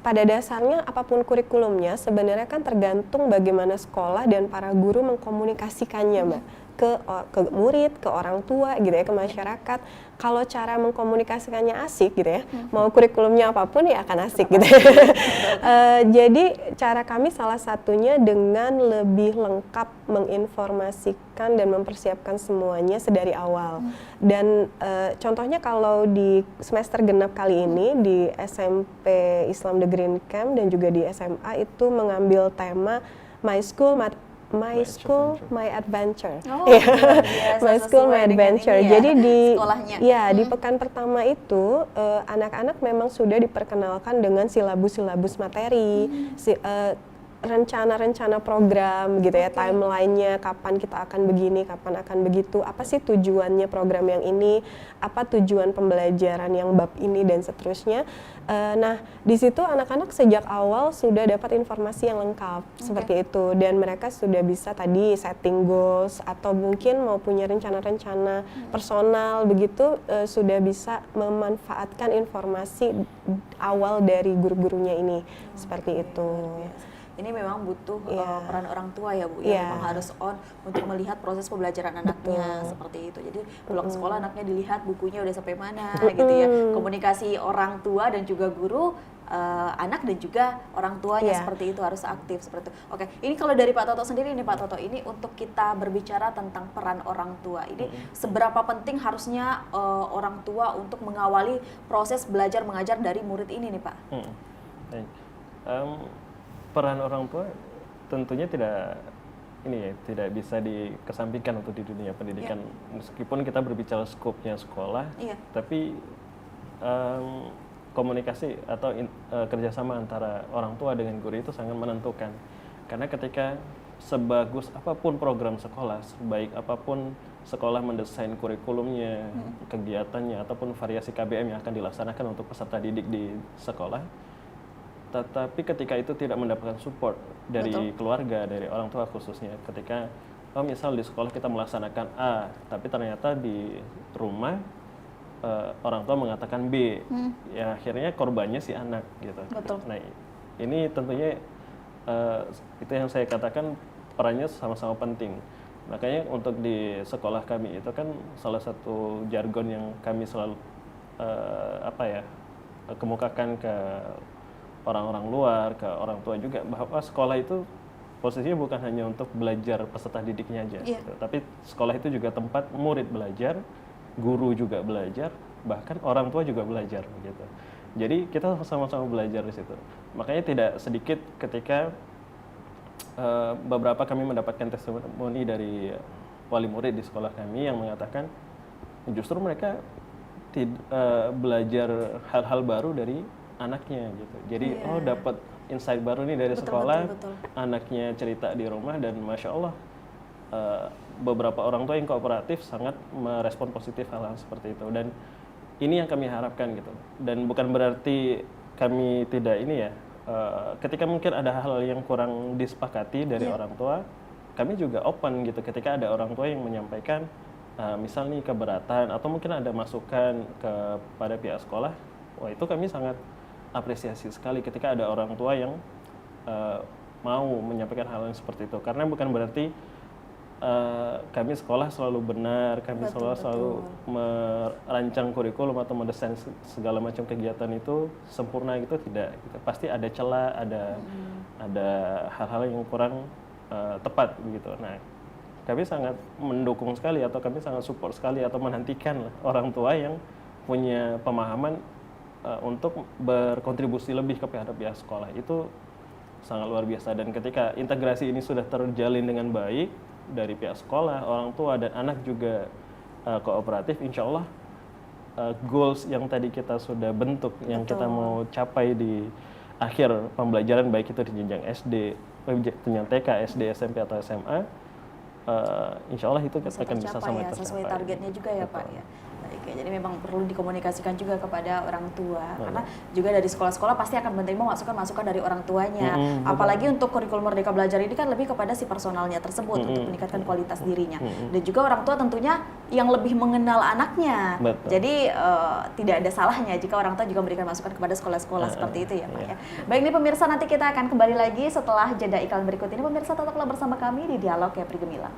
pada dasarnya apapun kurikulumnya sebenarnya kan tergantung bagaimana sekolah dan para guru mengkomunikasikannya Mbak, ke murid, ke orang tua gitu ya, ke masyarakat. Kalau cara mengkomunikasikannya asik gitu ya, mau kurikulumnya apapun ya akan asik gitu. Jadi cara kami salah satunya dengan lebih lengkap menginformasikan dan mempersiapkan semuanya sedari awal. Dan contohnya kalau di semester genap kali ini di SMP Islam The Green Camp dan juga di SMA itu mengambil tema My School, My Adventure. Oh, Iya. luar biasa, My School, sesuai My dengan Adventure. ini ya, Jadi di sekolahnya. di pekan pertama itu anak-anak memang sudah diperkenalkan dengan silabus-silabus materi, rencana-rencana program gitu ya, timelinenya, kapan kita akan begini, kapan akan begitu, apa sih tujuannya program yang ini, apa tujuan pembelajaran yang bab ini dan seterusnya. Nah, di situ anak-anak sejak awal sudah dapat informasi yang lengkap seperti itu, dan mereka sudah bisa tadi setting goals atau mungkin mau punya rencana-rencana personal begitu, sudah bisa memanfaatkan informasi awal dari guru-gurunya ini seperti itu. Ini memang butuh peran orang tua ya Bu, Iya. yang memang harus on untuk melihat proses pembelajaran anaknya seperti itu. Jadi pulang sekolah anaknya dilihat bukunya udah sampai mana gitu ya. Komunikasi orang tua dan juga guru, anak dan juga orang tuanya seperti itu harus aktif seperti itu. Oke, ini kalau dari Pak Toto sendiri nih Pak Toto, ini untuk kita berbicara tentang peran orang tua ini seberapa penting harusnya orang tua untuk mengawali proses belajar mengajar dari murid ini nih Pak? Baik. Peran orang tua tentunya tidak bisa dikesampingkan untuk di dunia pendidikan. Meskipun kita berbicara skopnya sekolah, tapi komunikasi atau kerjasama antara orang tua dengan guru itu sangat menentukan. Karena ketika sebagus apapun program sekolah, sebaik apapun sekolah mendesain kurikulumnya, kegiatannya, ataupun variasi KBM yang akan dilaksanakan untuk peserta didik di sekolah, tetapi ketika itu tidak mendapatkan support dari keluarga, dari orang tua khususnya, ketika misal di sekolah kita melaksanakan A, tapi ternyata di rumah orang tua mengatakan B, ya akhirnya korbannya si anak gitu. Betul. Nah, ini tentunya itu yang saya katakan perannya sama-sama penting. Makanya untuk di sekolah kami itu kan salah satu jargon yang kami selalu kemukakan ke orang-orang luar, ke orang tua juga, bahwa sekolah itu posisinya bukan hanya untuk belajar peserta didiknya aja, gitu. Tapi sekolah itu juga tempat murid belajar, guru juga belajar, bahkan orang tua juga belajar, gitu. Jadi kita sama-sama belajar di situ. Makanya tidak sedikit ketika beberapa kami mendapatkan testimoni dari wali murid di sekolah kami yang mengatakan justru mereka belajar hal-hal baru dari anaknya gitu. Jadi dapat insight baru nih dari sekolah, anaknya cerita di rumah, dan masya Allah beberapa orang tua yang kooperatif sangat merespon positif hal-hal seperti itu. Dan ini yang kami harapkan gitu. Dan bukan berarti kami tidak ketika mungkin ada hal yang kurang disepakati dari orang tua, kami juga open gitu ketika ada orang tua yang menyampaikan misal nih keberatan atau mungkin ada masukan kepada pihak sekolah. Wah, itu kami sangat apresiasi sekali ketika ada orang tua yang mau menyampaikan hal yang seperti itu, karena bukan berarti kami sekolah selalu benar, kami selalu merancang kurikulum atau mendesain segala macam kegiatan itu sempurna gitu, tidak gitu. Pasti ada celah, ada hal-hal yang kurang tepat begitu. Nah, kami sangat mendukung sekali atau kami sangat support sekali atau menantikan lah orang tua yang punya pemahaman untuk berkontribusi lebih kepada pihak sekolah. Itu sangat luar biasa, dan ketika integrasi ini sudah terjalin dengan baik dari pihak sekolah, orang tua dan anak juga kooperatif, insya Allah goals yang tadi kita sudah bentuk, yang kita mau capai di akhir pembelajaran, baik itu di jenjang SD, jenjang TK, SD, SMP atau SMA, insya Allah itu akan bisa sama tercapai. Sesuai targetnya juga ya Pak ya. Baik ya, jadi memang perlu dikomunikasikan juga kepada orang tua, karena juga dari sekolah-sekolah pasti akan menerima masukan-masukan dari orang tuanya. Apalagi untuk kurikulum Merdeka Belajar ini kan lebih kepada si personalnya tersebut untuk meningkatkan kualitas dirinya. Dan juga orang tua tentunya yang lebih mengenal anaknya. Betul. Jadi tidak ada salahnya jika orang tua juga memberikan masukan kepada sekolah-sekolah seperti itu ya Pak ya. Baik nih pemirsa, nanti kita akan kembali lagi setelah jeda iklan berikut ini. Pemirsa, tetaplah bersama kami di Dialog Kepri Gemilang.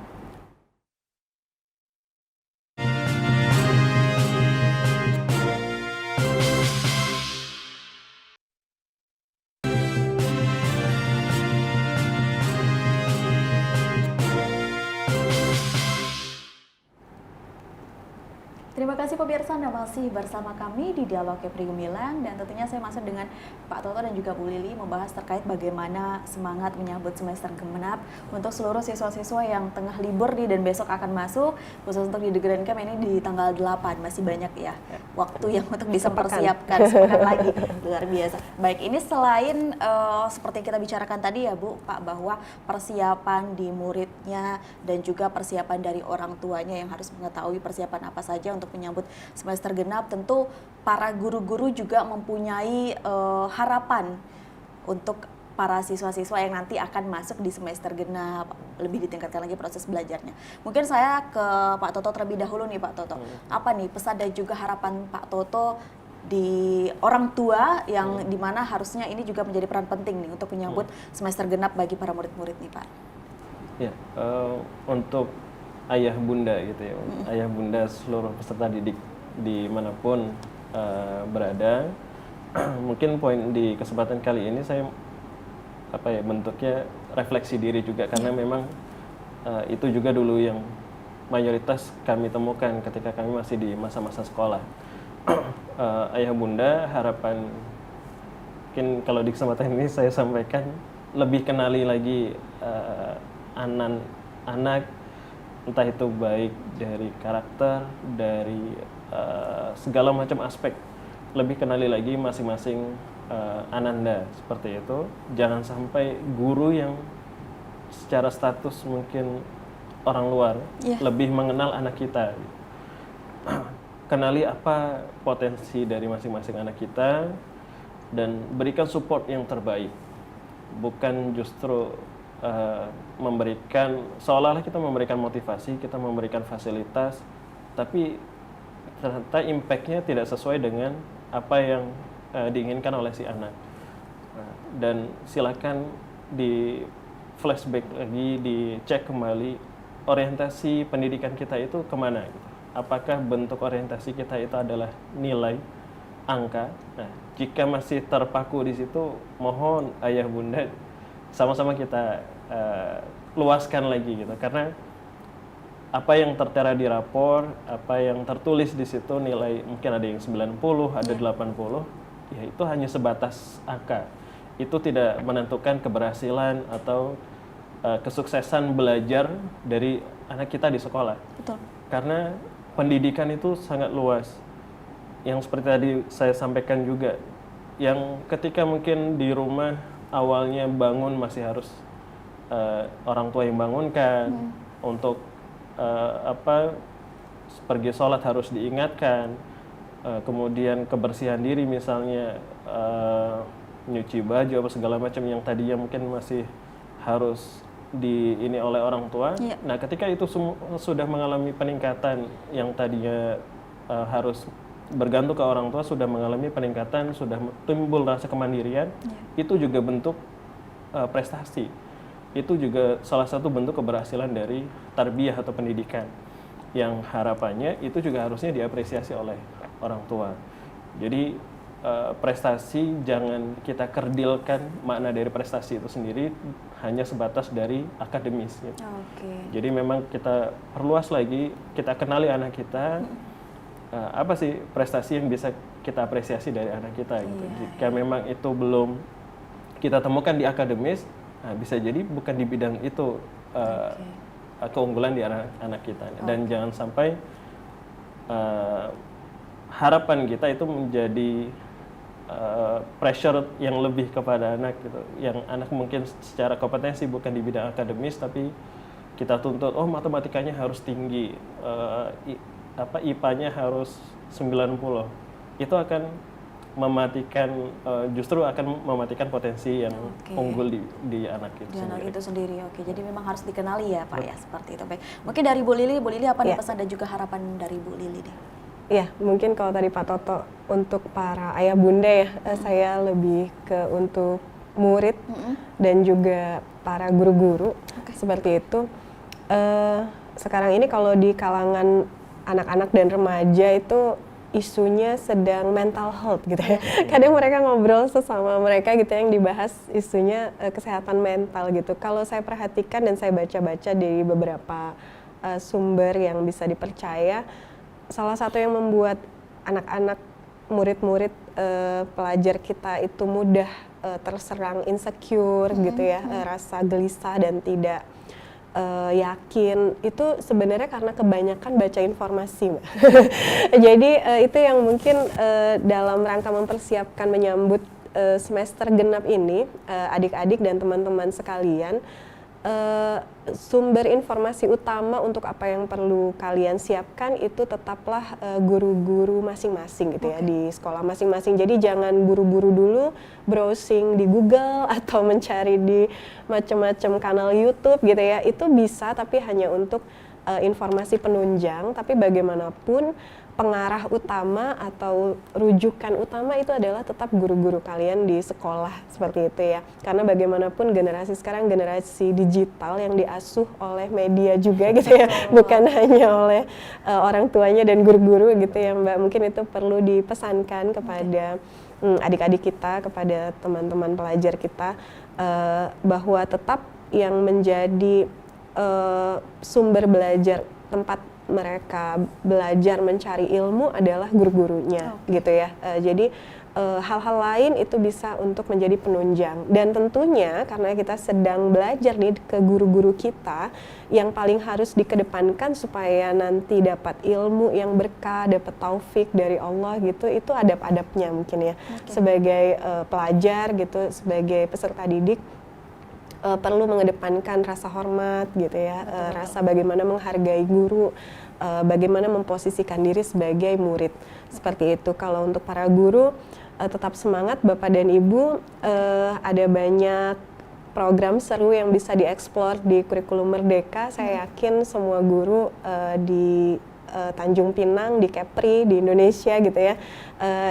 Terima kasih pemirsa, Anda masih bersama kami di Dialog Kepri Gemilang, dan tentunya saya masih dengan Pak Toto dan juga Bu Lili membahas terkait bagaimana semangat menyambut semester genap untuk seluruh siswa-siswa yang tengah libur nih dan besok akan masuk, khusus untuk di The Grand Camp ini di tanggal 8. Masih banyak ya waktu yang untuk bisa mempersiapkan sepekan lagi. Luar biasa. Baik, ini selain seperti yang kita bicarakan tadi ya Bu, Pak, bahwa persiapan di muridnya dan juga persiapan dari orang tuanya yang harus mengetahui persiapan apa saja untuk menyambut semester genap, tentu para guru-guru juga mempunyai harapan untuk para siswa-siswa yang nanti akan masuk di semester genap, lebih ditingkatkan lagi proses belajarnya. Mungkin saya ke Pak Toto terlebih dahulu nih Pak Toto. Apa nih pesan dan juga harapan Pak Toto di orang tua yang dimana harusnya ini juga menjadi peran penting nih untuk menyambut semester genap bagi para murid-murid nih Pak? Ya, untuk ayah bunda gitu ya, ayah bunda seluruh peserta didik dimanapun berada, mungkin poin di kesempatan kali ini saya bentuknya refleksi diri juga, karena memang itu juga dulu yang mayoritas kami temukan ketika kami masih di masa-masa sekolah. Ayah bunda, harapan mungkin kalau di kesempatan ini saya sampaikan, lebih kenali lagi anak, entah itu baik dari karakter, dari segala macam aspek, lebih kenali lagi masing-masing ananda seperti itu. Jangan sampai guru yang secara status mungkin orang luar lebih mengenal anak kita. Kenali apa potensi dari masing-masing anak kita dan berikan support yang terbaik, bukan justru memberikan seolah-olah kita memberikan motivasi, kita memberikan fasilitas, tapi ternyata impact-nya tidak sesuai dengan apa yang diinginkan oleh si anak. Dan silakan di flashback lagi, dicek kembali orientasi pendidikan kita itu kemana gitu. Apakah bentuk orientasi kita itu adalah nilai, angka? Nah, jika masih terpaku di situ, mohon ayah bunda sama-sama kita luaskan lagi gitu, karena apa yang tertera di rapor, apa yang tertulis di situ nilai mungkin ada yang 90, ada 80, ya itu hanya sebatas angka. Itu tidak menentukan keberhasilan atau kesuksesan belajar dari anak kita di sekolah. Betul. Karena pendidikan itu sangat luas. Yang seperti tadi saya sampaikan juga, yang ketika mungkin di rumah awalnya bangun masih harus orang tua yang bangunkan, untuk pergi sholat harus diingatkan, kemudian kebersihan diri misalnya, nyuci baju apa segala macam yang tadinya mungkin masih harus ini oleh orang tua. Nah, ketika itu sudah mengalami peningkatan, yang tadinya harus bergantung ke orang tua sudah mengalami peningkatan, sudah timbul rasa kemandirian, itu juga bentuk prestasi. Itu juga salah satu bentuk keberhasilan dari tarbiyah atau pendidikan, yang harapannya itu juga harusnya diapresiasi oleh orang tua. Jadi prestasi jangan kita kerdilkan makna dari prestasi itu sendiri hanya sebatas dari akademis gitu. Jadi memang kita perluas lagi, kita kenali anak kita apa sih prestasi yang bisa kita apresiasi dari anak kita gitu. Jika memang itu belum kita temukan di akademis, bisa jadi bukan di bidang itu keunggulan di anak kita. Dan jangan sampai harapan kita itu menjadi pressure yang lebih kepada anak gitu, yang anak mungkin secara kompetensi bukan di bidang akademis tapi kita tuntut matematikanya harus tinggi, IPA-nya harus 90, itu akan mematikan justru akan mematikan potensi yang unggul di anak itu di sendiri. anak itu sendiri. Jadi memang harus dikenali ya Pak ya, seperti itu. Baik, mungkin dari Bu Lili apa nih pesan dan juga harapan dari Bu Lili deh? Ya, mungkin kalau tadi Pak Toto untuk para ayah bunda ya, saya lebih ke untuk murid dan juga para guru-guru seperti itu. Sekarang ini kalau di kalangan anak-anak dan remaja itu isunya sedang mental health gitu ya. Kadang mereka ngobrol sesama mereka gitu yang dibahas isunya kesehatan mental gitu. Kalau saya perhatikan dan saya baca-baca di beberapa sumber yang bisa dipercaya, salah satu yang membuat anak-anak, murid-murid pelajar kita itu mudah terserang insecure gitu ya, rasa gelisah dan tidak yakin, itu sebenarnya karena kebanyakan baca informasi, Mbak. Jadi itu yang mungkin dalam rangka mempersiapkan menyambut semester genap ini, adik-adik dan teman-teman sekalian, sumber informasi utama untuk apa yang perlu kalian siapkan itu tetaplah guru-guru masing-masing gitu ya, di sekolah masing-masing. Jadi jangan buru-buru dulu browsing di Google atau mencari di macam-macam kanal YouTube gitu ya. Itu bisa, tapi hanya untuk informasi penunjang. Tapi bagaimanapun pengarah utama atau rujukan utama itu adalah tetap guru-guru kalian di sekolah, seperti itu ya. Karena bagaimanapun generasi sekarang generasi digital yang diasuh oleh media juga gitu ya, bukan hanya oleh orang tuanya dan guru-guru gitu ya Mbak. Mungkin itu perlu dipesankan kepada adik-adik kita, kepada teman-teman pelajar kita, bahwa tetap yang menjadi sumber belajar, tempat mereka belajar mencari ilmu adalah guru-gurunya gitu ya. Jadi hal-hal lain itu bisa untuk menjadi penunjang, dan tentunya karena kita sedang belajar nih ke guru-guru kita, yang paling harus dikedepankan supaya nanti dapat ilmu yang berkah, dapat taufik dari Allah gitu, itu adab-adabnya mungkin ya. Sebagai pelajar gitu, sebagai peserta didik, perlu mengedepankan rasa hormat gitu ya, rasa bagaimana menghargai guru, bagaimana memposisikan diri sebagai murid, seperti itu. Kalau untuk para guru, tetap semangat Bapak dan Ibu, ada banyak program seru yang bisa dieksplor di kurikulum Merdeka. Saya yakin semua guru di Tanjung Pinang, di Kepri, di Indonesia gitu ya,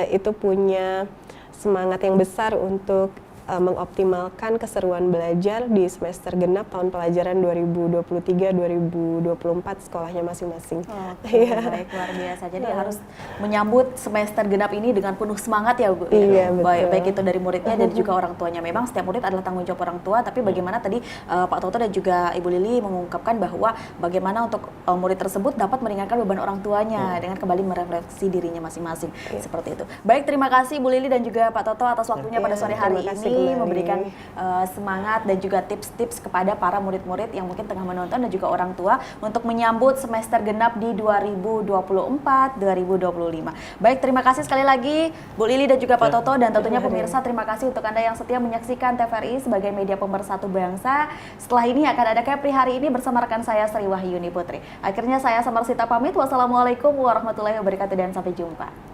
itu punya semangat yang besar untuk mengoptimalkan keseruan belajar di semester genap tahun pelajaran 2023-2024 sekolahnya masing-masing. Baik, luar biasa. Jadi harus menyambut semester genap ini dengan penuh semangat ya Bu. Iya, betul. Baik itu dari muridnya dan juga orang tuanya. Memang setiap murid adalah tanggung jawab orang tua, tapi bagaimana tadi Pak Toto dan juga Ibu Lili mengungkapkan bahwa bagaimana untuk murid tersebut dapat meringankan beban orang tuanya dengan kembali merefleksi dirinya masing-masing. Seperti itu. Baik, terima kasih Bu Lili dan juga Pak Toto atas waktunya pada sore hari ini, memberikan memberikan semangat dan juga tips-tips kepada para murid-murid yang mungkin tengah menonton dan juga orang tua untuk menyambut semester genap di 2024-2025. Baik, terima kasih sekali lagi Bu Lili dan juga Pak Toto, dan tentunya pemirsa terima kasih untuk Anda yang setia menyaksikan TVRI sebagai media pemersatu bangsa. Setelah ini akan ada Kepri hari ini bersama rekan saya Sri Wahyuni Putri. Akhirnya saya Samarsita pamit. Wassalamualaikum warahmatullahi wabarakatuh dan sampai jumpa.